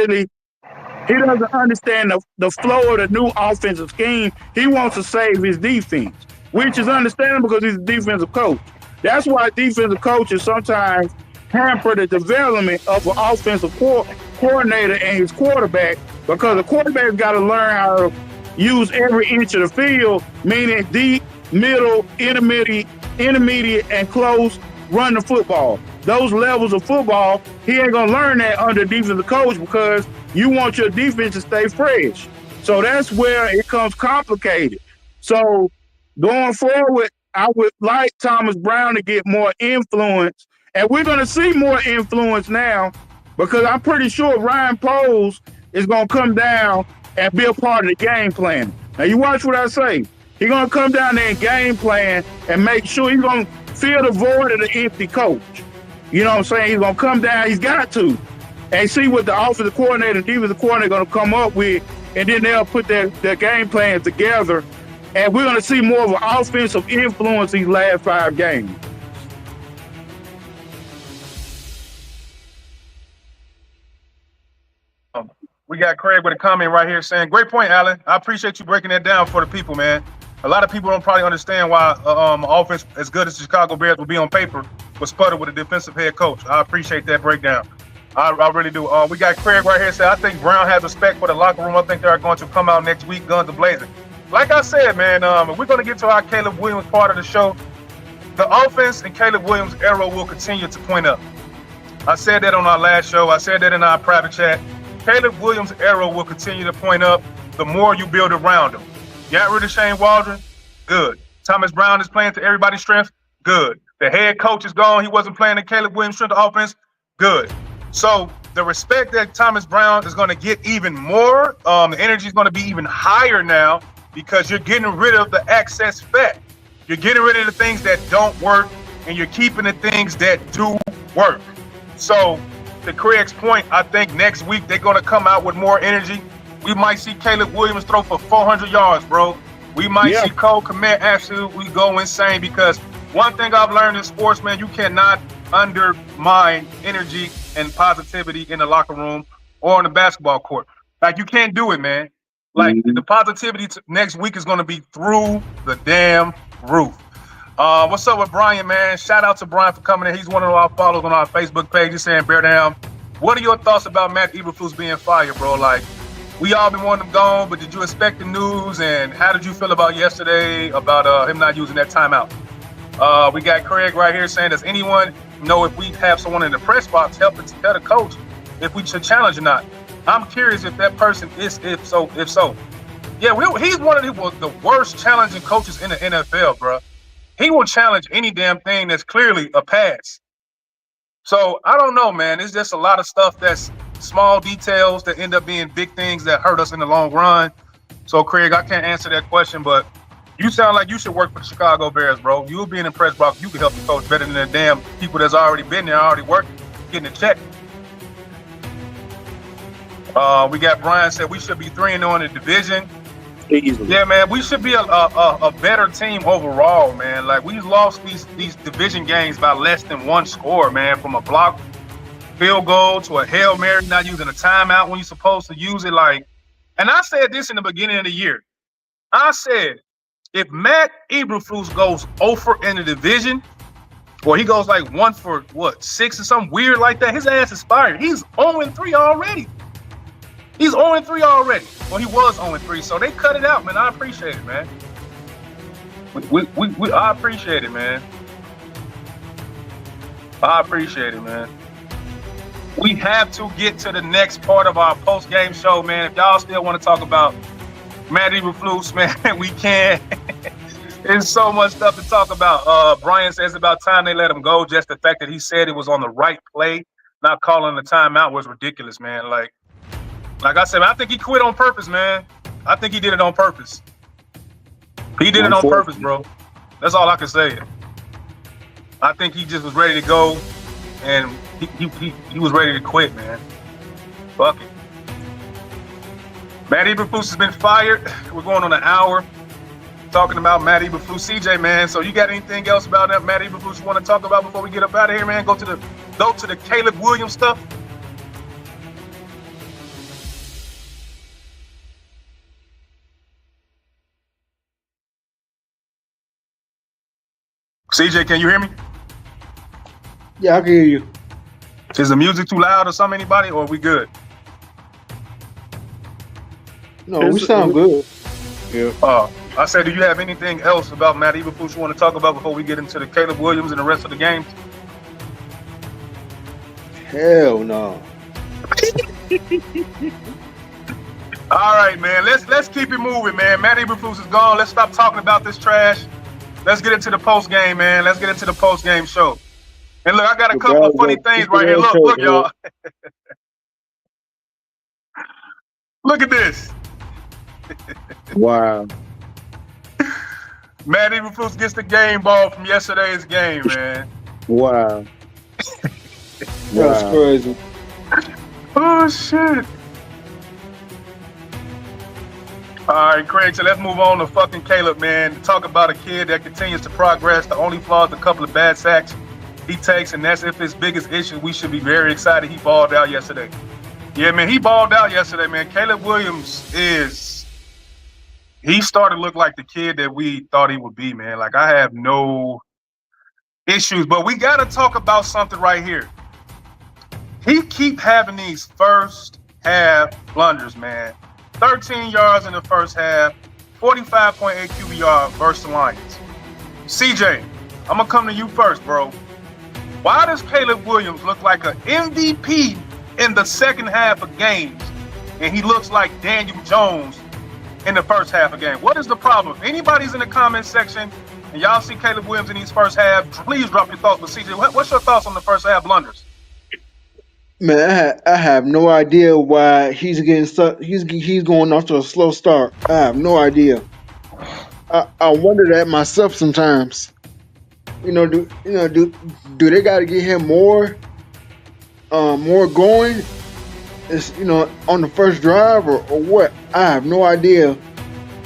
understand the flow of the new offensive scheme. He wants to save his defense, which is understandable because he's a defensive coach. That's why defensive coaches sometimes hamper the development of an offensive coordinator and his quarterback, because the quarterback's got to learn how to use every inch of the field, meaning middle, intermediate, and close, run the football. Those levels of football, he ain't gonna learn that under defensive coach because you want your defense to stay fresh. So that's where it comes complicated. So going forward, I would like Thomas Brown to get more influence, and we're gonna see more influence now because I'm pretty sure Ryan Poles is gonna come down and be a part of the game plan. Now you watch what I say. He's gonna come down there and game plan and make sure he's gonna fill the void of the empty coach. You know what I'm saying? He's gonna come down, he's got to, and see what the offensive coordinator and defensive coordinator gonna come up with, and then they'll put their game plan together, and we're gonna see more of an offensive influence these last 5 games. We got Craig with a comment right here saying, great point, Alan. I appreciate you breaking that down for the people, man. A lot of people don't probably understand why offense as good as the Chicago Bears will be on paper was sputtered with a defensive head coach. I appreciate that breakdown. I really do. We got Craig right here saying, I think Brown has respect for the locker room. I think they are going to come out next week, guns a-blazing. Like I said, man, we're going to get to our Caleb Williams part of the show. The offense and Caleb Williams' arrow will continue to point up. I said that on our last show. I said that in our private chat. Caleb Williams' arrow will continue to point up the more you build around him. Got rid of Shane Waldron? Good. Thomas Brown is playing to everybody's strength? Good. The head coach is gone. He wasn't playing the Caleb Williams strength of offense? Good. So the respect that Thomas Brown is going to get even more, the energy is going to be even higher now because you're getting rid of the excess fat. You're getting rid of the things that don't work, and you're keeping the things that do work. So to Craig's point, I think next week they're going to come out with more energy. We might see Caleb Williams throw for 400 yards, bro. We might see Cole Kmet absolutely go insane because one thing I've learned in sports, man, you cannot undermine energy and positivity in the locker room or on the basketball court. Like, you can't do it, man. Like, the positivity next week is going to be through the damn roof. What's up with Brian, man? Shout out to Brian for coming in. He's one of our followers on our Facebook page. He's saying, bear down. What are your thoughts about Matt Eberflus being fired, bro? Like, we all been wanting him gone, but did you expect the news? And how did you feel about yesterday about him not using that timeout? We got Craig right here saying, does anyone know if we have someone in the press box helping to tell the coach if we should challenge or not? I'm curious if that person is, if so. Yeah, he's one of the worst challenging coaches in the NFL, bro. He will challenge any damn thing that's clearly a pass. So I don't know, man. It's just a lot of stuff that's small details that end up being big things that hurt us in the long run. So, Craig, I can't answer that question, but you sound like you should work for the Chicago Bears, bro. You'll be in the press box. You can help the coach better than the damn people that's already been there, already working, getting a check. We got Brian said we should be 3-0 in the division. Easily. Yeah, man, we should be a better team overall, man. Like, we've lost these division games by less than one score, man, from a block field goal to a Hail Mary, not using a timeout when you're supposed to use it. Like, and I said this in the beginning of the year. I said, if Matt Eberflus goes 0 in the division, or he goes like 1 for 6 or something weird like that, his ass is fired. He's 0-3 already. He's 0-3 already. Well, he was 0-3, so they cut it out, man. I appreciate it, man. I appreciate it, man. I appreciate it, man. We have to get to the next part of our post-game show, man. If y'all still want to talk about Matt Eberflus, man, we can. There's so much stuff to talk about. Brian says about time they let him go. Just the fact that he said it was on the right play, not calling the timeout, was ridiculous, man. Like I said, I think he quit on purpose, man. I think he did it on purpose. He did it on purpose, bro. That's all I can say. I think he just was ready to go, and he was ready to quit, man. Fuck it. Matt Eberflus has been fired. We're going on an hour talking about Matt Eberflus. CJ, man, so you got anything else about that Matt Eberflus you want to talk about before we get up out of here, man? Go to the Caleb Williams stuff. CJ, can you hear me? Yeah, I can hear you. Is the music too loud or something, anybody, or are we good? No, we sound good. Yeah. I said, do you have anything else about Matt Eberflus you want to talk about before we get into the Caleb Williams and the rest of the games? Hell no. All right, man. Let's keep it moving, man. Matt Eberflus is gone. Let's stop talking about this trash. Let's get into the post game, man. Let's get into the post game show. And look, I got a couple of funny things right here. Look, y'all. Look at this. Wow. Matt Eberflus gets the game ball from yesterday's game, man. Wow. That's crazy. Oh, shit. All right, Craig, so let's move on to fucking Caleb, man. Talk about a kid that continues to progress. The only flaw is a couple of bad sacks he takes, and that's if his biggest issue. We should be very excited he balled out yesterday. Yeah, man, he balled out yesterday, man. Caleb Williams he started to look like the kid that we thought he would be, man. Like, I have no issues, but we got to talk about something right here. He keep having these first half blunders, man. 13 yards in the first half, 45.8 QBR versus the Lions. CJ, I'm going to come to you first, bro. Why does Caleb Williams look like an MVP in the second half of games, and he looks like Daniel Jones in the first half of game? What is the problem? If anybody's in the comment section and y'all see Caleb Williams in these first half, please drop your thoughts. But CJ, what's your thoughts on the first half blunders? Man, I have no idea why he's going off to a slow start. I have no idea. I wonder that myself sometimes. Do they got to get him more going? It's on the first drive or what? I have no idea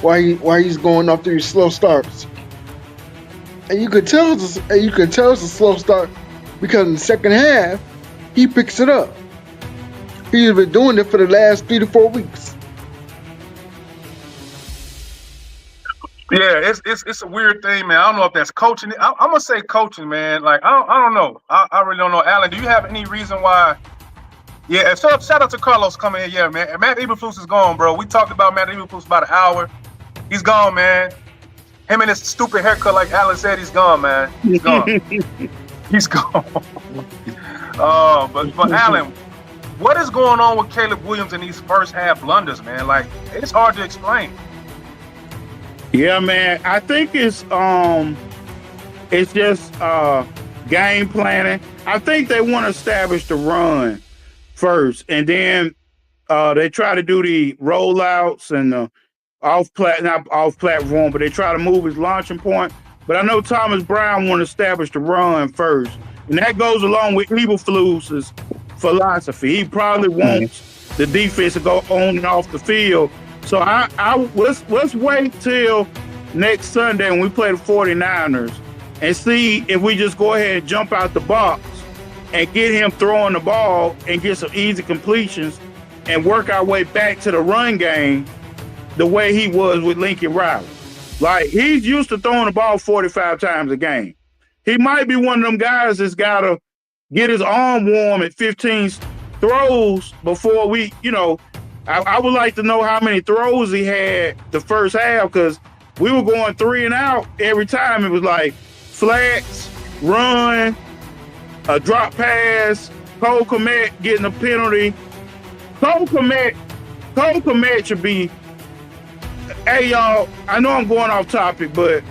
why he's going off these slow starts. And you could tell it's a slow start because in the second half he picks it up. He's been doing it for the last 3 to 4 weeks. Yeah, it's a weird thing, man. I don't know if that's coaching. I'm gonna say coaching, man. Like I don't know. I really don't know. Alan, do you have any reason why? Yeah, shout out to Carlos coming in. Yeah, man. Matt Eberflus is gone, bro. We talked about Matt Eberflus about an hour. He's gone, man. Him and his stupid haircut, like Alan said, he's gone, man. He's gone. He's gone. But Alan, what is going on with Caleb Williams in these first half blunders, man? Like, it's hard to explain. Yeah, man. I think it's just game planning. I think they want to establish the run first, and then they try to do the rollouts and the not off platform, but they try to move his launching point. But I know Thomas Brown want to establish the run first, and that goes along with Eberflus's philosophy. He probably wants the defense to go on and off the field. So let's wait till next Sunday when we play the 49ers and see if we just go ahead and jump out the box and get him throwing the ball and get some easy completions and work our way back to the run game the way he was with Lincoln Riley. Like, he's used to throwing the ball 45 times a game. He might be one of them guys that's got to get his arm warm at 15 throws before we, I would like to know how many throws he had the first half, because we were going 3 and out every time. It was like flats, run, a drop pass, Cole Kmet getting a penalty. Cole Kmet should be, hey, y'all, I know I'm going off topic, but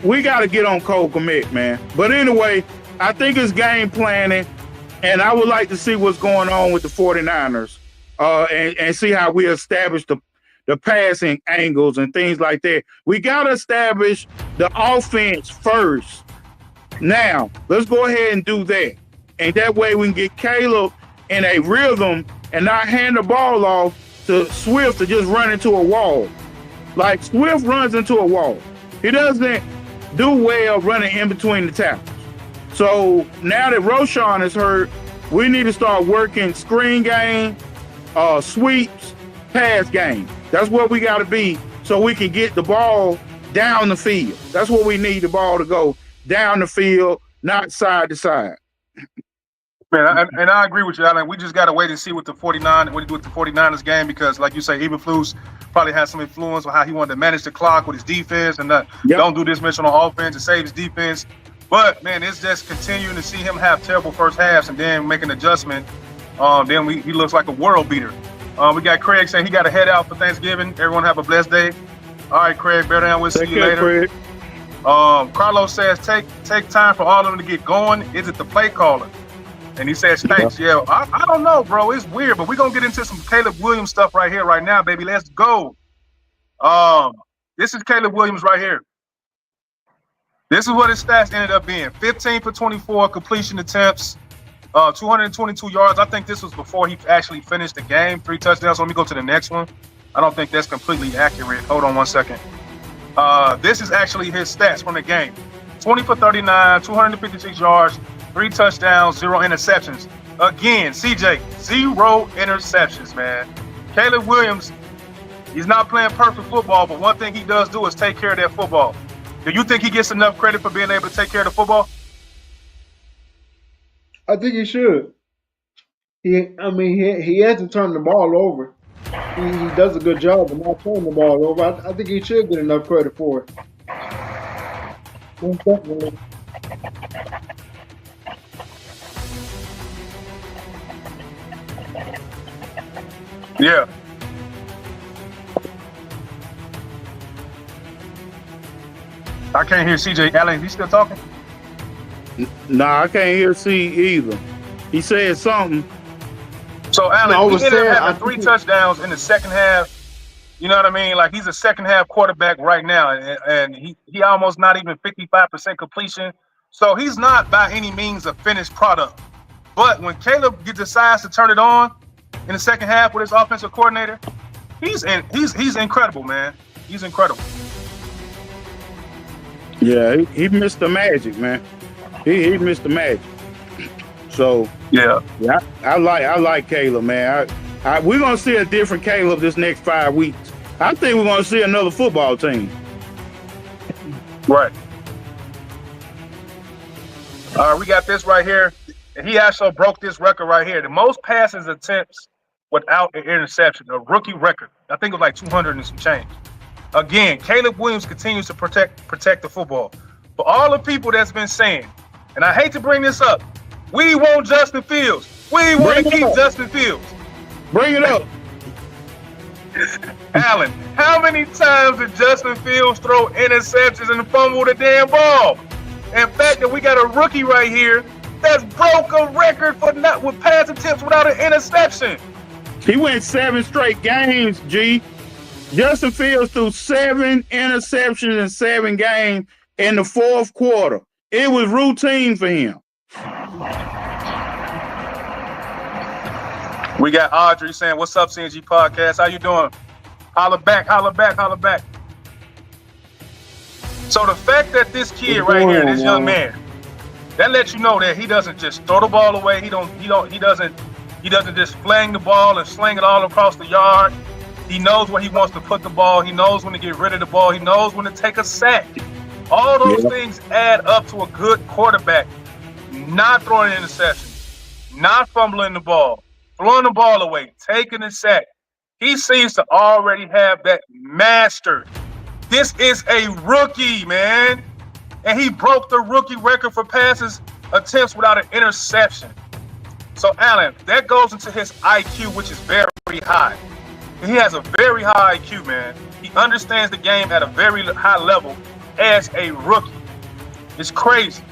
we got to get on Cole Kmet, man. But anyway, I think it's game planning, and I would like to see what's going on with the 49ers. And see how we establish the passing angles and things like that. We got to establish the offense first. Now, let's go ahead and do that. And that way we can get Caleb in a rhythm and not hand the ball off to Swift to just run into a wall. Like, Swift runs into a wall. He doesn't do well running in between the tackles. So now that Roschon is hurt, we need to start working screen game, sweeps, pass game. That's what we got to be so we can get the ball down the field. That's what we need the ball to go, down the field, not side to side. Man, and I agree with you, Alan. We just got to wait and see what he do with the 49ers game, because, like you say, Eberflus probably has some influence on how he wanted to manage the clock with his defense and don't do this much on offense and save his defense. But, man, it's just continuing to see him have terrible first halves and then make an adjustment. Then he looks like a world beater. We got Craig saying he got to head out for Thanksgiving. Everyone have a blessed day. All right, Craig, bear down. We'll see you later. Craig. Carlos says, take time for all of them to get going. Is it the play caller? And he says, thanks. Yeah, I don't know, bro. It's weird, but we're going to get into some Caleb Williams stuff right here, right now, baby. Let's go. This is Caleb Williams right here. This is what his stats ended up being. 15 for 24 completion attempts, 222 yards. I think this was before he actually finished the game. 3 touchdowns. So let me go to the next one. I don't think that's completely accurate. Hold on one second. This is actually his stats from the game. 20 for 39, 256 yards, 3 touchdowns, 0 interceptions. Again, CJ, 0 interceptions, man. Caleb Williams, he's not playing perfect football, but one thing he does do is take care of that football. Do you think he gets enough credit for being able to take care of the football? I think he should. He hasn't turned the ball over. He does a good job of not turning the ball over. I think he should get enough credit for it. Definitely. Yeah. I can't hear CJ. Allen, is he still talking? Nah, I can't hear C either. He said something. So, Allen, he ended up having 3 touchdowns in the second half. You know what I mean? Like, he's a second half quarterback right now, and he almost not even 55% completion. So he's not by any means a finished product. But when Caleb decides to turn it on in the second half with his offensive coordinator, he's incredible, man. He's incredible. Yeah, he missed the magic, man. He missed the magic. So yeah, I like Caleb, man. We're gonna see a different Caleb this next 5 weeks. I think we're gonna see another football team. Right. We got this right here. He also broke this record right here. The most passes attempts without an interception, a rookie record. I think it was like 200 and some change. Again, Caleb Williams continues to protect the football. For all the people that's been saying, and I hate to bring this up, we want Justin Fields. We want to keep Justin Fields. Bring it up. Allen, how many times did Justin Fields throw interceptions and fumble the damn ball? In fact, that we got a rookie right here that's broke a record with pass attempts without an interception. He went 7 straight games, G. Justin Fields threw 7 interceptions in 7 games in the 4th quarter. It was routine for him. We got Audrey saying, "What's up, CNG Podcast? How you doing? Holla back, holla back, holla back." So the fact that this kid right here, this young man, that lets you know that he doesn't just throw the ball away. He doesn't just fling the ball and sling it all across the yard. He knows where he wants to put the ball. He knows when to get rid of the ball. He knows when to take a sack. All those things add up to a good quarterback. Not throwing interceptions, not fumbling the ball, throwing the ball away, taking a sack. He seems to already have that mastered. This is a rookie, man. And he broke the rookie record for passes attempts without an interception. So, Allen, that goes into his IQ, which is very high. He has a very high IQ, man. He understands the game at a very high level as a rookie. It's crazy.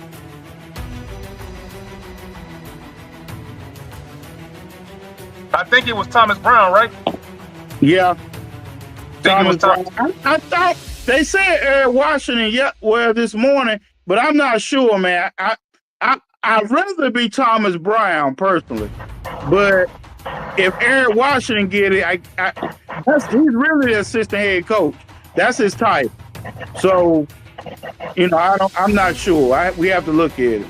I think it was Thomas Brown, right? Yeah. Thomas Brown. I thought they said Eric Washington, this morning, but I'm not sure, man. I'd rather be Thomas Brown personally, but if Eric Washington get it, he's really the assistant head coach. That's his type. So, I'm not sure. We have to look at it.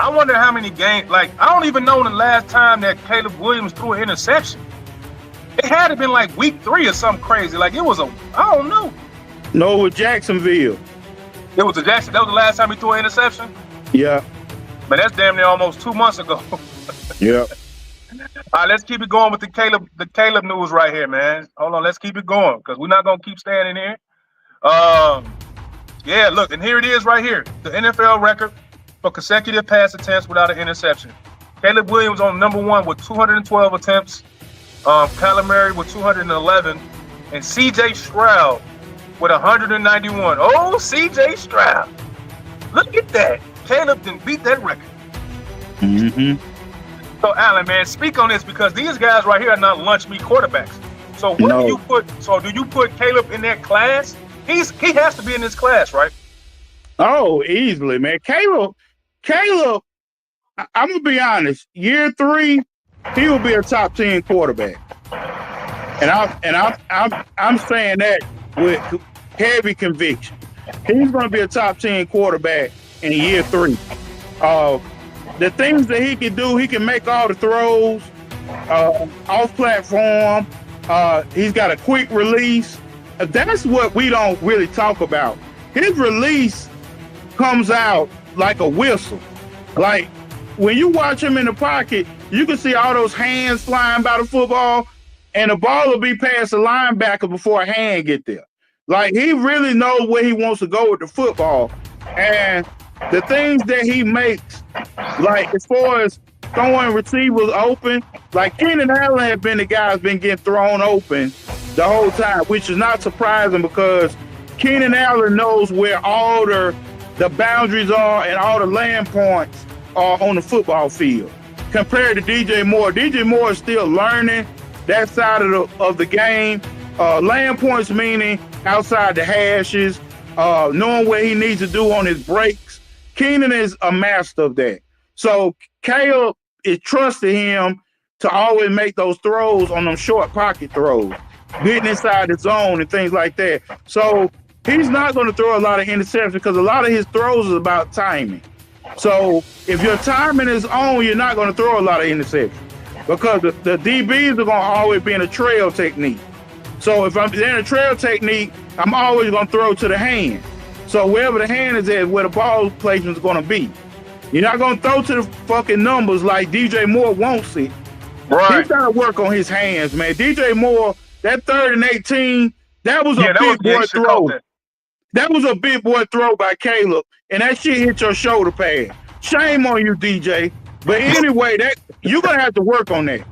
I wonder how many games. Like, I don't even know the last time that Caleb Williams threw an interception. It had to been like week 3 or something crazy. Like, it was I don't know. No, with Jacksonville. It was Jackson. That was the last time he threw an interception. Yeah. But that's damn near almost 2 months ago. Yep. All right, let's keep it going with the Caleb news right here, man. Hold on, let's keep it going because we're not gonna keep standing here. Yeah, look, and here it is right here. The NFL record for consecutive pass attempts without an interception. Caleb Williams on number 1 with 212 attempts. Kyler Murray with 211, and C.J. Stroud with 191. Oh, C.J. Stroud! Look at that. Caleb didn't beat that record. Mm-hmm. So, Alan, man, speak on this because these guys right here are not lunch meat quarterbacks. So, do you put Caleb in that class? He has to be in this class, right? Oh, easily, man. Caleb, I'm gonna be honest. Year 3, he will be a top 10 quarterback, and I'm saying that with heavy conviction. He's gonna be a top 10 quarterback in year 3. The things that he can do, he can make all the throws off platform. He's got a quick release. That's what we don't really talk about. His release comes out like a whistle. Like when you watch him in the pocket, you can see all those hands flying by the football, and the ball will be past the linebacker before a hand get there. Like he really knows where he wants to go with the football. And the things that he makes, like as far as throwing receivers open, like Keenan Allen has been the guy that's been getting thrown open the whole time, which is not surprising because Keenan Allen knows where all the boundaries are and all the land points are on the football field. Compared to DJ Moore, DJ Moore is still learning that side of the game. Land points meaning outside the hashes, knowing what he needs to do on his breaks. Keenan is a master of that. So Caleb is trusting him to always make those throws on them short pocket throws, getting inside the zone and things like that. So he's not going to throw a lot of interceptions because a lot of his throws is about timing. So if your timing is on, you're not going to throw a lot of interceptions because the DBs are going to always be in a trail technique. So if I'm in a trail technique, I'm always going to throw to the hand. So wherever the hand is at, where the ball placement is going to be. You're not going to throw to the fucking numbers like DJ Moore wants it. Right. He's got to work on his hands, man. DJ Moore, that 3rd and 18, that was a big boy throw. That was a big boy throw by Caleb, and that shit hit your shoulder pad. Shame on you, DJ. But anyway, that you're going to have to work on that.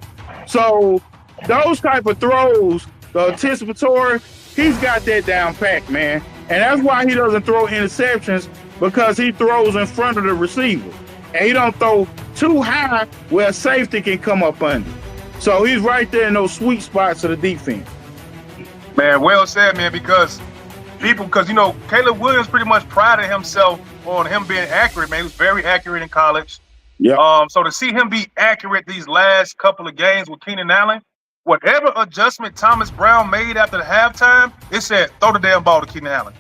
So those type of throws, the anticipatory, he's got that down pat, man. And that's why he doesn't throw interceptions, because he throws in front of the receiver. And he don't throw too high where safety can come up under. So he's right there in those sweet spots of the defense. Man, well said, man, because you know, Caleb Williams pretty much prided himself on him being accurate, man. He was very accurate in college. Yeah. So to see him be accurate these last couple of games with Keenan Allen, whatever adjustment Thomas Brown made after the halftime, it said, throw the damn ball to Keenan Allen.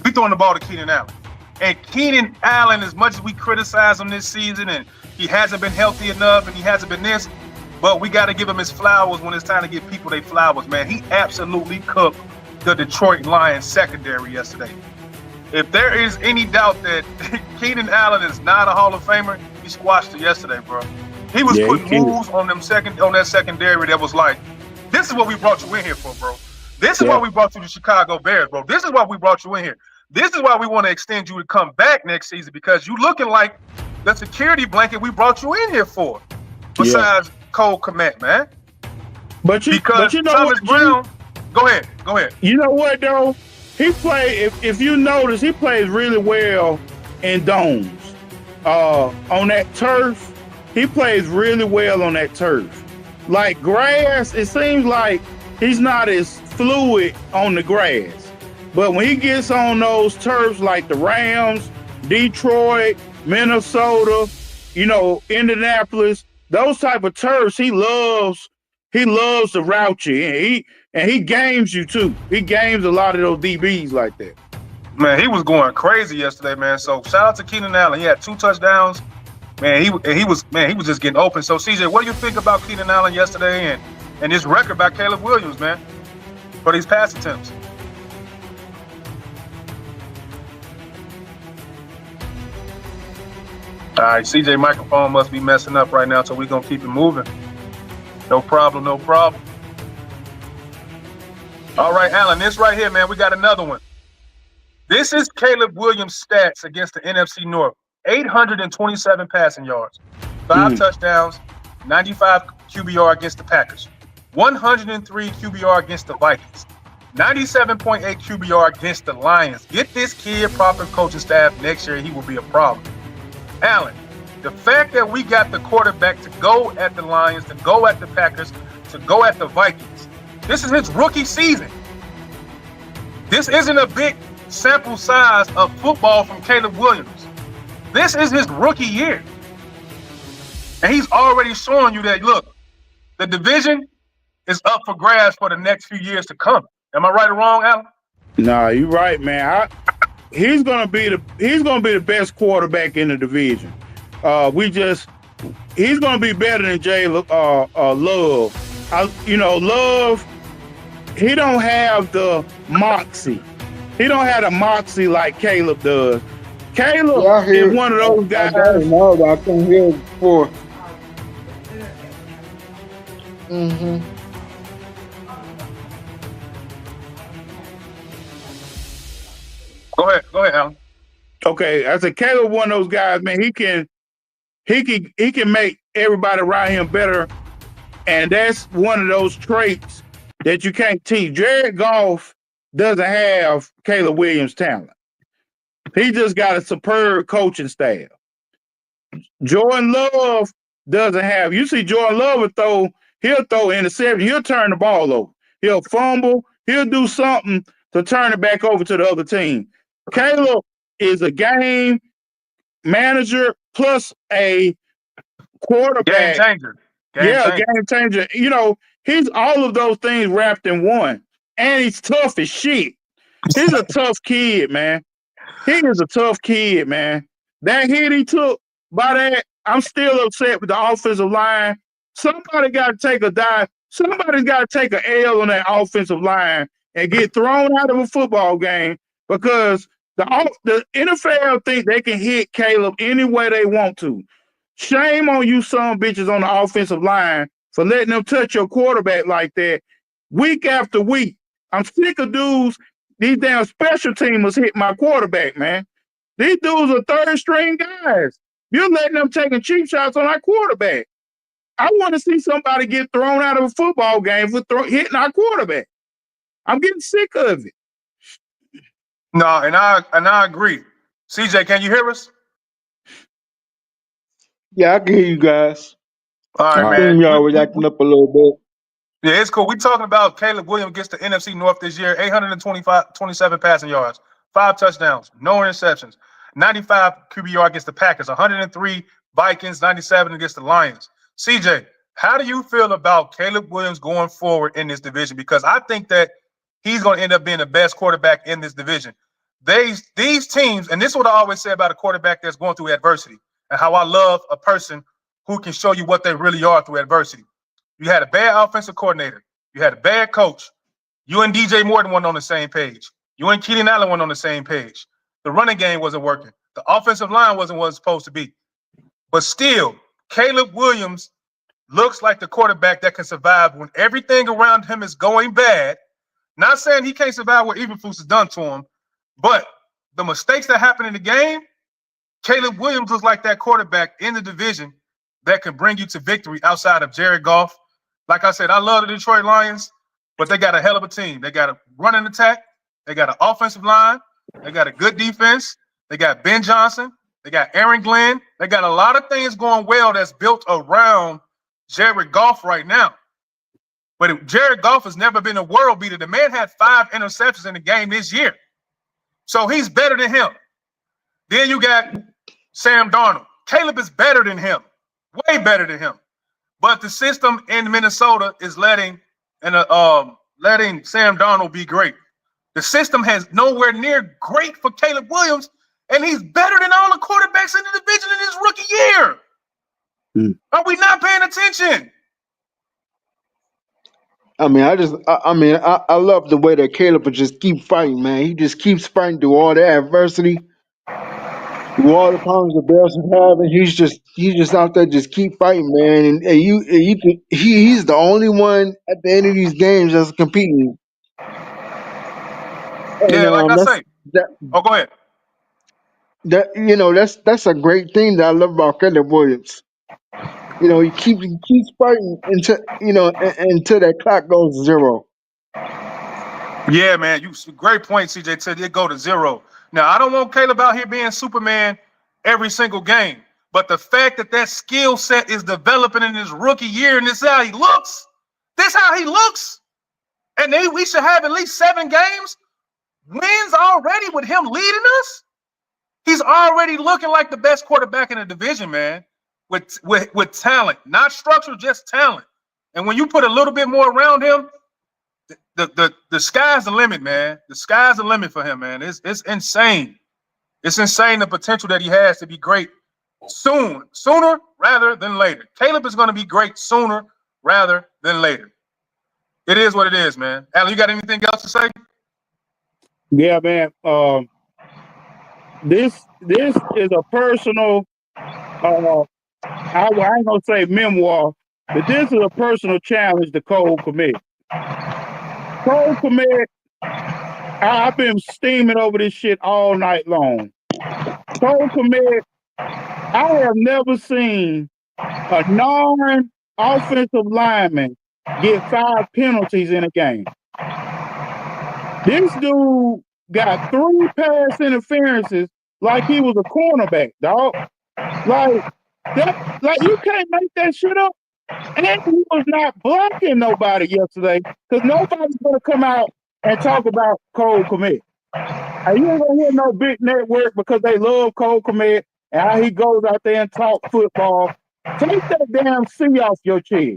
We throwing the ball to Keenan Allen. And Keenan Allen, as much as we criticize him this season and he hasn't been healthy enough and he hasn't been this, but we got to give him his flowers when it's time to give people their flowers, man. He absolutely cooked the Detroit Lions secondary yesterday. If there is any doubt that Keenan Allen is not a Hall of Famer, he squashed it yesterday, bro. He was putting moves on that secondary that was like, this is what we brought you in here for, bro. This is why we brought you to Chicago Bears, bro. This is why we brought you in here. This is why we want to extend you to come back next season, because you looking like the security blanket we brought you in here for. Besides Cole Kmet, man. But you know Thomas Brown, go ahead. You know what though? He played. If you notice, he plays really well in domes. On that turf, he plays really well on that turf. Like grass, it seems like he's not as fluid on the grass. But when he gets on those turfs like the Rams, Detroit, Minnesota, you know, Indianapolis, those type of turfs, he loves to route you. And he games you too. He games a lot of those DBs like that. Man, he was going crazy yesterday, man. So shout out to Keenan Allen. He had 2 touchdowns. Man, he was just getting open. So CJ, what do you think about Keenan Allen yesterday and his record by Caleb Williams, man, for these pass attempts? All right, CJ microphone must be messing up right now, so we're gonna keep it moving. No problem, no problem. All right, Alan, this right here, man, we got another one. This is Caleb Williams' stats against the NFC North. 827 passing yards, 5 touchdowns, 95 QBR against the Packers, 103 QBR against the Vikings, 97.8 QBR against the Lions. Get this kid proper coaching staff next year, he will be a problem. Alan, the fact that we got the quarterback to go at the Lions, to go at the Packers, to go at the Vikings, this is his rookie season. This isn't a big sample size of football from Caleb Williams. This is his rookie year. And he's already showing you that, look, the division is up for grabs for the next few years to come. Am I right or wrong, Alan? Nah, you're right, man. He's gonna be the best quarterback in the division. He's gonna be better than Love. Love. He don't have the moxie. He don't have the moxie like Caleb does. Caleb is one of those guys. I got him now, but I couldn't hear it before. Go ahead, Alan. Okay, I said Caleb, one of those guys, man. He can make everybody around him better, and that's one of those traits that you can't teach. Jared Goff doesn't have Caleb Williams' talent. He just got a superb coaching staff. Jordan Love doesn't have. You see, Jordan Love he'll throw interception. He'll turn the ball over. He'll fumble. He'll do something to turn it back over to the other team. Caleb is a game manager plus a quarterback. Game changer. Game changer. He's all of those things wrapped in one. And he's tough as shit. He's a tough kid, man. He is a tough kid, man. That hit he took by that, I'm still upset with the offensive line. Somebody got to take a dive. Somebody's got to take an L on that offensive line and get thrown out of a football game because the NFL think they can hit Caleb any way they want to. Shame on you some bitches on the offensive line for letting them touch your quarterback like that week after week. I'm sick of dudes, these damn special teamers hit my quarterback, man. These dudes are third string guys. You're letting them taking cheap shots on our quarterback. I want to see somebody get thrown out of a football game for hitting our quarterback. I'm getting sick of it. No, and I agree. CJ, can you hear us? Yeah, I can hear you guys. All right, man. Y'all was acting up a little bit. Yeah, it's cool. We're talking about Caleb Williams against the NFC North this year. 827 passing yards, 5 touchdowns, no interceptions, 95 QBR against the Packers, 103 Vikings, 97 against the Lions. CJ, how do you feel about Caleb Williams going forward in this division? Because I think that he's going to end up being the best quarterback in this division. These teams, and this is what I always say about a quarterback that's going through adversity, and how I love a person who can show you what they really are through adversity. You had a bad offensive coordinator. You had a bad coach. You and DJ Morton weren't on the same page. You and Keenan Allen weren't on the same page. The running game wasn't working. The offensive line wasn't what it was supposed to be. But still, Caleb Williams looks like the quarterback that can survive when everything around him is going bad. Not saying he can't survive what Eberflus has done to him, but the mistakes that happen in the game, Caleb Williams looks like that quarterback in the division that can bring you to victory outside of Jared Goff. Like I said, I love the Detroit Lions, but they got a hell of a team. They got a running attack. They got an offensive line. They got a good defense. They got Ben Johnson. They got Aaron Glenn. They got a lot of things going well that's built around Jared Goff right now. But Jared Goff has never been a world beater. The man had 5 interceptions in the game this year. So he's better than him. Then you got Sam Darnold. Caleb is better than him. Way better than him. But the system in Minnesota is letting Sam Darnold be great. The system has nowhere near great for Caleb Williams, and he's better than all the quarterbacks in the division in his rookie year. Are we not paying attention? I love the way that Caleb just keep fighting, man. He just keeps fighting through all the adversity. through all the problems the Bears have having, he's just out there just keep fighting, man. He's the only one at the end of these games that's competing. And Yeah, like I say. that Oh, go ahead. that's a great thing that I love about Caleb Williams. He keeps fighting until that clock goes zero. Yeah, man, great point, CJ. Said it go to zero. Now, I don't want Caleb out here being Superman every single game, but the fact that skill set is developing in his rookie year, and this is how he looks. This how he looks, and then we should have at least 7 games wins already with him leading us. He's already looking like the best quarterback in the division, man. With talent, not structure, just talent. And when you put a little bit more around him, the sky's the limit, man. The sky's the limit for him, man. It's insane. It's insane the potential that he has to be great sooner rather than later. Caleb is going to be great sooner rather than later. It is what it is, man. Alan, you got anything else to say? Yeah, man. This is a personal. I ain't gonna say memoir, but this is a personal challenge to Cole Kmet. Cole Kmet, I've been steaming over this shit all night long. Cole Kmet, I have never seen a non-offensive lineman get 5 penalties in a game. This dude got 3 pass interferences like he was a cornerback, dog. Like you can't make that shit up. And he was not blocking nobody yesterday because nobody's gonna come out and talk about Cole Kmet. And you ain't gonna hear no big network because they love Cole Kmet and how he goes out there and talk football. Take that damn C off your chest.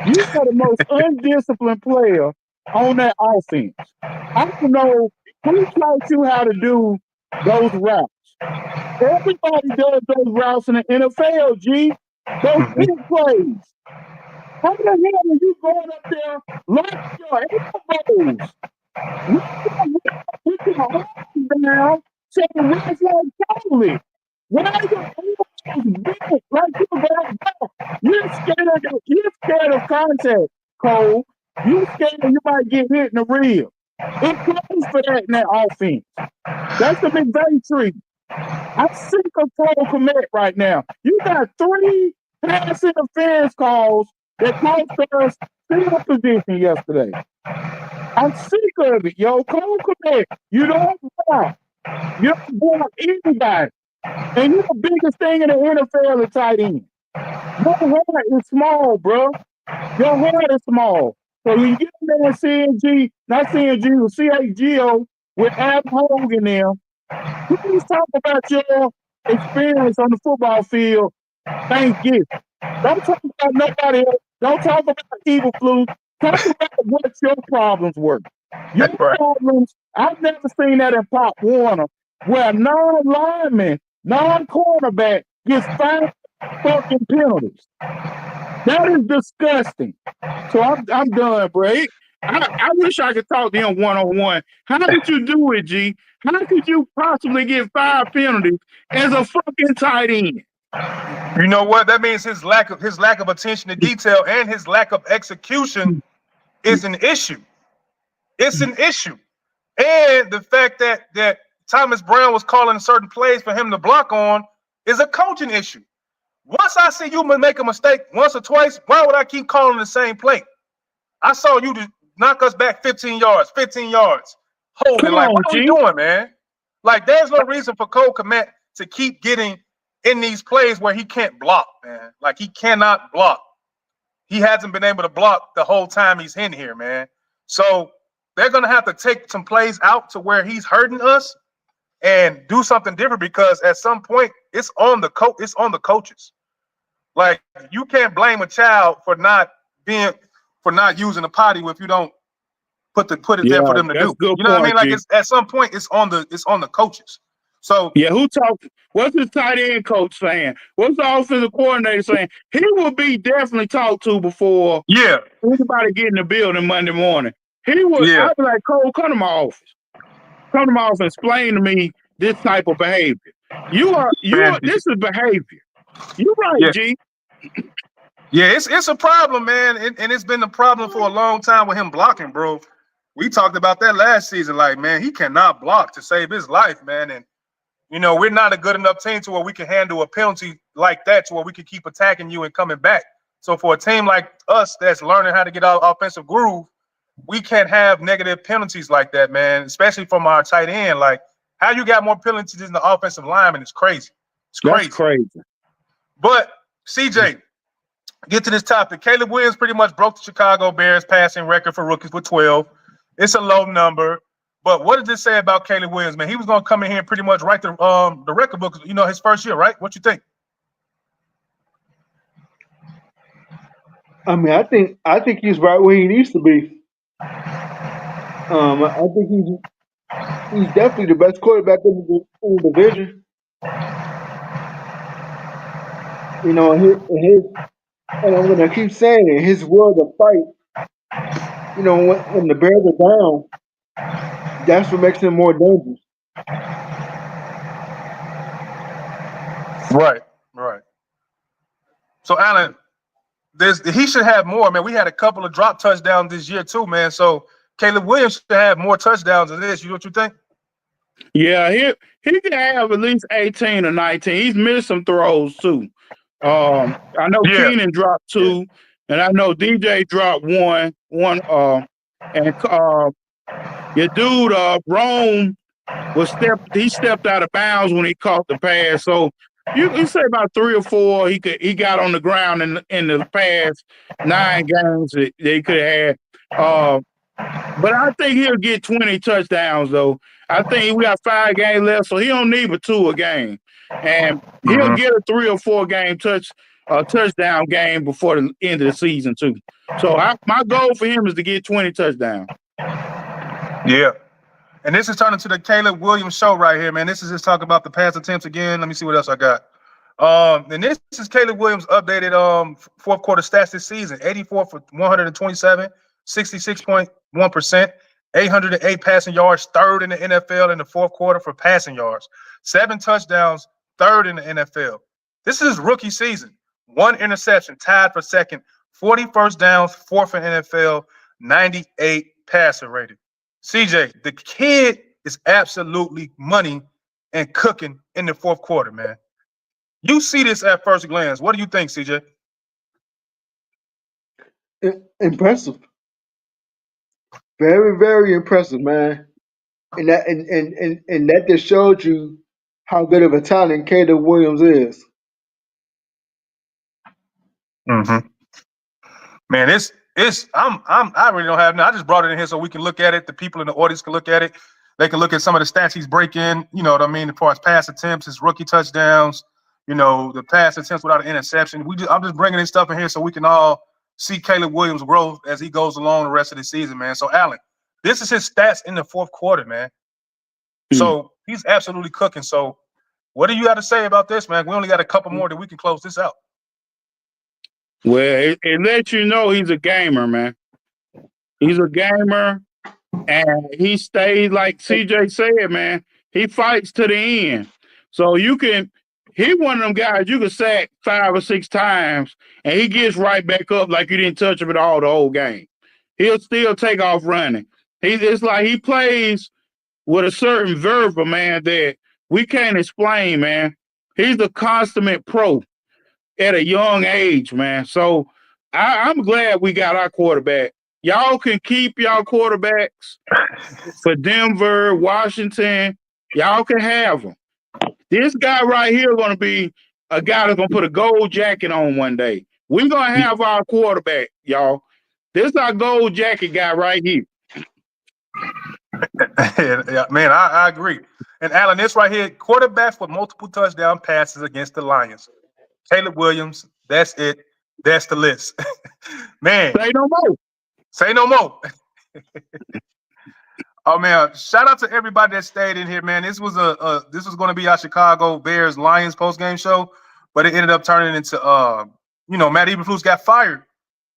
You are the most undisciplined player on that offense. I don't know who taught you how to do those routes. Everybody does those routes in the NFL, G. Those big plays. How the hell are you going up there like your elbows? Put your arms down so the refs won't call it. Why are your elbows big like you're going back? You're scared of contact, Cole. You're scared you might get hit in the rib. It comes for that in that offense. That's the McVay tree. I'm sick of Cole Kmet right now. You got 3 pass interference calls that cost us field position yesterday. I'm sick of it, yo. Cole Kmet, you don't block. You don't block anybody. And you're the biggest thing in the NFL at tight end. Your heart is small, bro. Your heart is small. So you get in there CNG, not CNG, with CHGO with Adam Hogan there. Please talk about your experience on the football field. Thanksgiving. Don't talk about nobody else. Don't talk about Eberflus. Talk about what your problems were. Your problems, I've never seen that in Pop Warner, where a non-lineman, non-cornerback gets 5 fucking penalties. That is disgusting. So I'm done, bro. I wish I could talk to him one-on-one. How did you do it, G? How could you possibly get 5 penalties as a fucking tight end? You know what? That means his lack of attention to detail and his lack of execution is an issue. It's an issue. And the fact that Thomas Brown was calling certain plays for him to block on is a coaching issue. Once I see you make a mistake once or twice, why would I keep calling the same play? I saw you to knock us back 15 yards. Holding, like, what are we doing, man? Like, there's no reason for Cole Kmet to keep getting in these plays where he can't block, man. Like, he cannot block. He hasn't been able to block the whole time he's in here, man. So they're going to have to take some plays out to where he's hurting us and do something different, because at some point it's on the coaches. Like, you can't blame a child for not using a potty if you don't put it there for them to do. You know what I mean? Like, at some point it's on the coaches. So yeah, what's his tight end coach saying? What's the offensive coordinator saying? He will be definitely talked to before anybody get in the building Monday morning. I'd be like, Cole, come to my office. Come to my office and explain to me this type of behavior. This is behavior. You're right, Yeah. G. Yeah, it's a problem, man, and it's been a problem for a long time with him blocking, bro. We talked about that last season. Like, man, he cannot block to save his life, man. And we're not a good enough team to where we can handle a penalty like that, to where we can keep attacking you and coming back. So for a team like us that's learning how to get out offensive groove, we can't have negative penalties like that, man. Especially from our tight end. Like, how you got more penalties than the offensive lineman is crazy. It's crazy. That's crazy. But CJ. Get to this topic. Caleb Williams pretty much broke the Chicago Bears passing record for rookies with 12. It's a low number. But what did this say about Caleb Williams, man? He was going to come in here and pretty much write the record book, his first year, right? What you think? I mean, I think he's right where he needs to be. I think he's definitely the best quarterback in the division. And I'm gonna keep saying it. His will to fight. When the Bears are down, that's what makes him more dangerous. Right. So Alan, he should have more, man. We had a couple of drop touchdowns this year too, man. So Caleb Williams should have more touchdowns than this. You know what you think? Yeah, he can have at least 18 or 19. He's missed some throws too. I know Keenan dropped 2, and I know DJ dropped one. And your dude Rome he stepped out of bounds when he caught the pass. So you say about 3 or 4 he got on the ground in the past 9 games that they could have had. But I think he'll get 20 touchdowns though. I think we got 5 games left, so he don't need but 2 a game. And he'll get a 3 or 4 game touchdown game before the end of the season too. So my goal for him is to get 20 touchdowns. Yeah. And this is turning to the Caleb Williams show right here, man. This is just talking about the pass attempts again. Let me see what else I got. And this is Caleb Williams' updated fourth quarter stats this season. 84 for 127, 66.1%, 808 passing yards, 3rd in the NFL in the fourth quarter for passing yards. 7 touchdowns, 3rd in the NFL. This is his rookie season. 1 interception, tied for 2nd, 40 first downs, 4th in NFL, 98 passer rating. CJ, the kid is absolutely money and cooking in the fourth quarter, man. You see this at first glance. What do you think, CJ? Impressive. Very, very impressive, man. And that just showed you how good of a talent Caleb Williams is. Mm-hmm. Man, I really don't have no. I just brought it in here so we can look at it. The people in the audience can look at it. They can look at some of the stats he's breaking. You know what I mean? As far as pass attempts, his rookie touchdowns. The pass attempts without an interception. I'm just bringing this stuff in here so we can all see Caleb Williams' growth as he goes along the rest of the season, man. So, Alan, this is his stats in the fourth quarter, man. So he's absolutely cooking. So, what do you got to say about this, man? We only got a couple more that we can close this out. Well, it lets you know he's a gamer, man. He's a gamer, and he stays, like CJ said, man. He fights to the end. So he's one of them guys you can sack 5 or 6 times, and he gets right back up like you didn't touch him at all the whole game. He'll still take off running. It's like he plays with a certain verve, man, that we can't explain, man. He's a consummate pro at a young age, man. So I'm glad we got our quarterback. Y'all can keep y'all quarterbacks for Denver, Washington. Y'all can have them. This guy right here is going to be a guy that's going to put a gold jacket on one day. We're going to have our quarterback, y'all. This is our gold jacket guy right here. Yeah, man, I agree. And Alan, this right here, quarterbacks with multiple touchdown passes against the Lions. Caleb Williams, that's it. That's the list. Man. Say no more. Say no more. Oh man, shout out to everybody that stayed in here, man. This was going to be our Chicago Bears Lions post-game show, but it ended up turning into Matt Eberflus got fired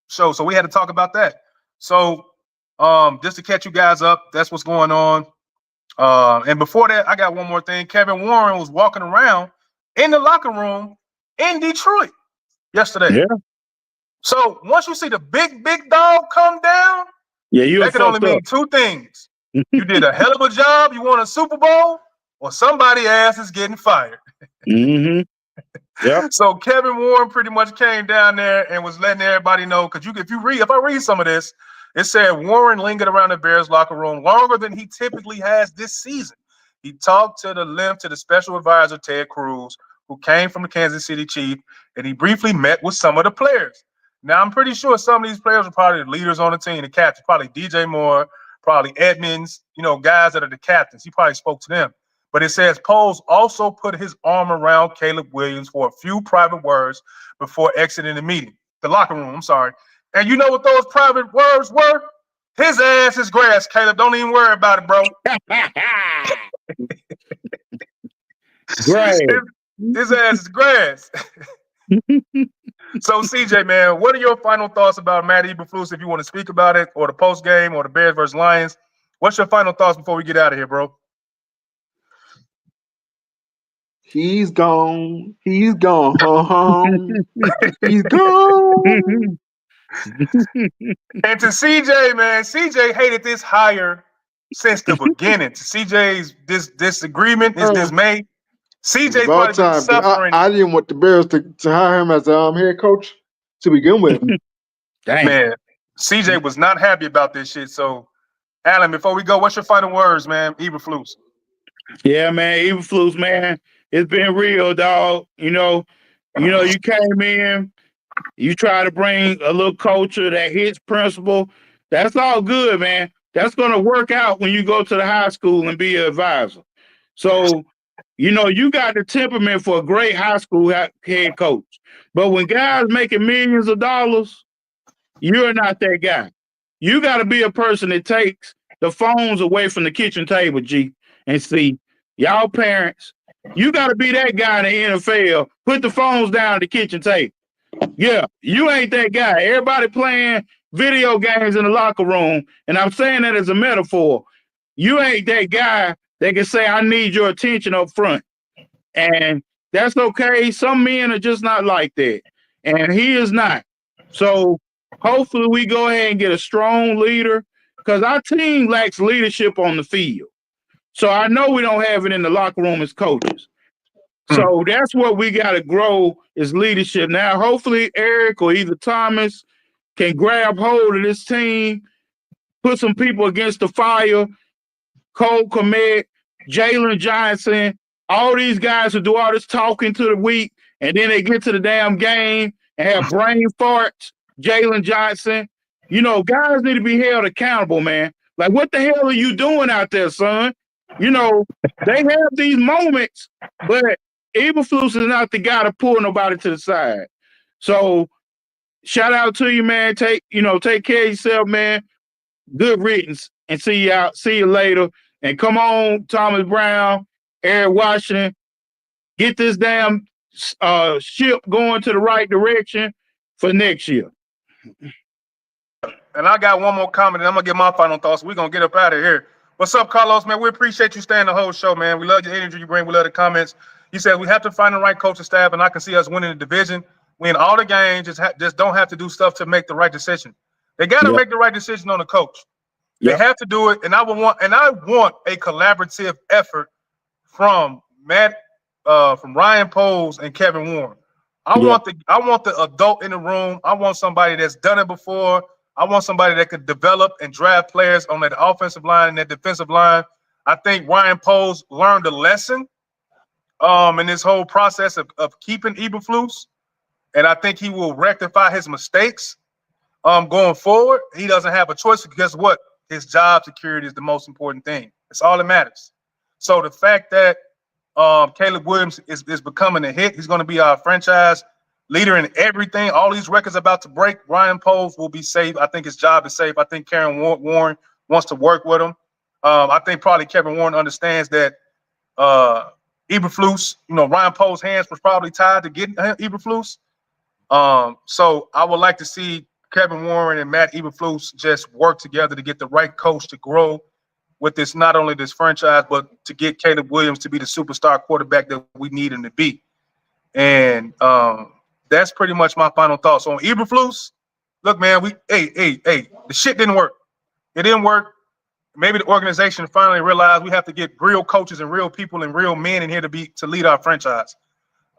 show, so we had to talk about that. So just to catch you guys up, that's what's going on. And before that, I got one more thing. Kevin Warren was walking around in the locker room in Detroit yesterday. Yeah. So once you see the big dog come down, Yeah, you that can only fucked up. mean two things. You did a hell of a job, you won a Super Bowl, or somebody's ass is getting fired. Mm-hmm. Yeah. So Kevin Warren pretty much came down there and was letting everybody know, because if I read some of this, it said Warren lingered around the Bears locker room longer than he typically has this season. He talked to the special advisor, Ted Cruz, who came from the Kansas City Chiefs, and he briefly met with some of the players. Now, I'm pretty sure some of these players are probably the leaders on the team, the captains, probably DJ Moore, probably Edmonds, guys that are the captains. He probably spoke to them. But it says Poles also put his arm around Caleb Williams for a few private words before exiting the locker room, I'm sorry. And you know what those private words were? His ass is grass, Caleb. Don't even worry about it, bro. Great. His ass is grass. So, CJ, man, what are your final thoughts about Matt Eberflus, if you want to speak about it, or the post game, or the Bears versus Lions? What's your final thoughts before we get out of here, bro? He's gone. He's gone. He's gone. And to CJ, man, CJ hated this hire since the beginning. To CJ's disagreement, his dismay, CJ probably been suffering. I didn't want the Bears to hire him as head coach to begin with. Dang. Man, CJ was not happy about this shit. So, Alan, before we go, what's your final words, man? Eberflus. Yeah, man, Eberflus, man, it's been real, dog. You came in, you try to bring a little culture that hits principle. That's all good, man. That's going to work out when you go to the high school and be an advisor. So, you got the temperament for a great high school head coach. But when guys making millions of dollars, you're not that guy. You got to be a person that takes the phones away from the kitchen table, G, and see, y'all parents, you got to be that guy in the NFL. Put the phones down at the kitchen table. Yeah, you ain't that guy. Everybody playing video games in the locker room, and I'm saying that as a metaphor. You ain't that guy that can say, I need your attention up front. And that's okay. Some men are just not like that. And he is not. So hopefully we go ahead and get a strong leader, because our team lacks leadership on the field. So I know we don't have it in the locker room as coaches. So that's what we got to grow is leadership. Now, hopefully Eric or either Thomas can grab hold of this team, put some people against the fire, Cole Kmet, Jalen Johnson, all these guys who do all this talking to the week, and then they get to the damn game and have brain farts. Jalen Johnson, guys need to be held accountable, man. Like, what the hell are you doing out there, son? They have these moments, but Eberflus is not the guy to pull nobody to the side. So, shout out to you, man. Take care of yourself, man. Good riddance, and see you later. And come on, Thomas Brown, Eric Washington, get this damn ship going to the right direction for next year. And I got one more comment, and I'm going to get my final thoughts. We're going to get up out of here. What's up, Carlos, man? We appreciate you staying the whole show, man. We love your energy you bring. We love the comments. You said we have to find the right coaching staff, and I can see us winning the division, win all the games, just don't have to do stuff to make the right decision. They got to make the right decision on the coach. They have to do it, and I want a collaborative effort from Ryan Poles and Kevin Warren. I want the adult in the room. I want somebody that's done it before. I want somebody that could develop and draft players on that offensive line and that defensive line. I think Ryan Poles learned a lesson in this whole process of keeping Eberflus, and I think he will rectify his mistakes going forward. He doesn't have a choice, because guess what? His job security is the most important thing. It's all that matters. So the fact that Caleb Williams is becoming a hit, he's going to be our franchise leader in everything. All these records about to break, Ryan Poles will be safe. I think his job is safe. I think Karen Warren wants to work with him. I think probably Kevin Warren understands that Eberflus, Ryan Poles' hands was probably tied to getting Eberflus. So I would like to see Kevin Warren and Matt Eberflus just work together to get the right coach to grow with this, not only this franchise, but to get Caleb Williams to be the superstar quarterback that we need him to be. And that's pretty much my final thoughts on Eberflus. Look, man, the shit didn't work. It didn't work. Maybe the organization finally realized we have to get real coaches and real people and real men in here to lead our franchise.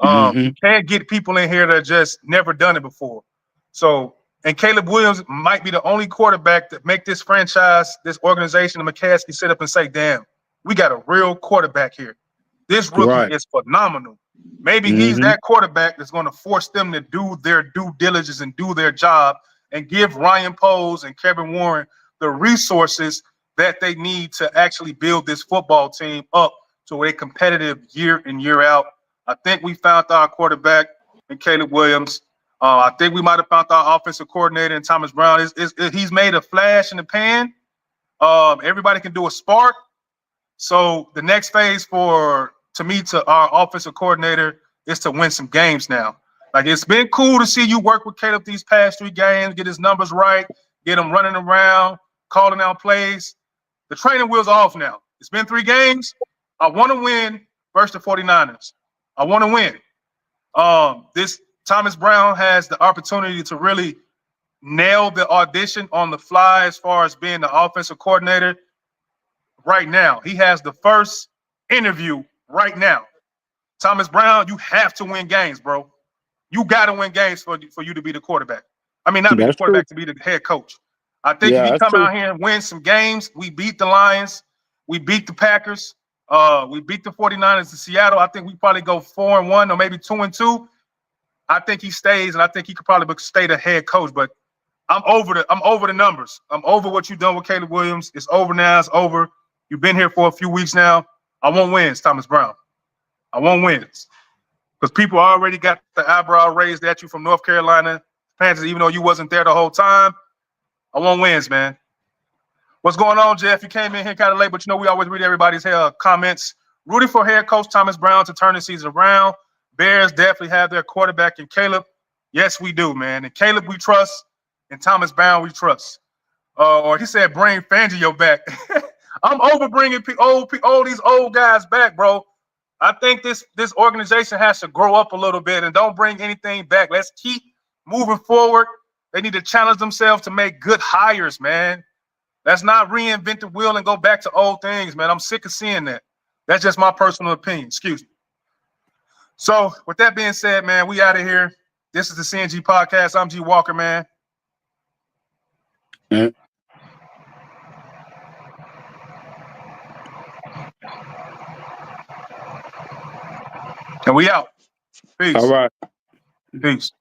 You can't get people in here that just never done it before. So, and Caleb Williams might be the only quarterback that make this franchise, this organization, and McCaskey sit up and say, damn, we got a real quarterback here. This rookie is phenomenal. Maybe he's that quarterback that's going to force them to do their due diligence and do their job and give Ryan Poles and Kevin Warren the resources that they need to actually build this football team up to a competitive year in, year out. I think we found our quarterback in Caleb Williams. I think we might have found our offensive coordinator in Thomas Brown. He's made a flash in the pan. Everybody can do a spark. So the next phase to our offensive coordinator is to win some games now. Like, it's been cool to see you work with Caleb these past 3 games, get his numbers right, get him running around, calling out plays. The training wheel's off now. It's been 3 games. I want to win versus the 49ers. I want to win. This Thomas Brown has the opportunity to really nail the audition on the fly as far as being the offensive coordinator right now. He has the first interview right now. Thomas Brown, you have to win games, bro. You got to win games for you to be the quarterback. I mean, not be the quarterback, to be the head coach. I think if you come out here and win some games, we beat the Lions, we beat the Packers, we beat the 49ers in Seattle. I think we probably go 4-1 or maybe 2-2. I think he stays, and I think he could probably stay the head coach. But I'm over the numbers. I'm over what you've done with Caleb Williams. It's over now. It's over. You've been here for a few weeks now. I want wins, Thomas Brown. I want wins. Because people already got the eyebrow raised at you from North Carolina Panthers, even though you wasn't there the whole time. I want wins, man. What's going on, Jeff? You came in here kind of late, but we always read everybody's comments. Rooting for head coach Thomas Brown to turn the season around. Bears definitely have their quarterback in Caleb. Yes, we do, man. And Caleb we trust, and Thomas Brown we trust. Or he said, bring Fangio back. I'm over bringing all these old guys back, bro. I think this organization has to grow up a little bit and don't bring anything back. Let's keep moving forward. They need to challenge themselves to make good hires, man. Let's not reinvent the wheel and go back to old things, man. I'm sick of seeing that. That's just my personal opinion. Excuse me. So with that being said, man, we out of here. This is the CNG Podcast. I'm G Walker, man. Yeah. And we out. Peace. All right. Peace.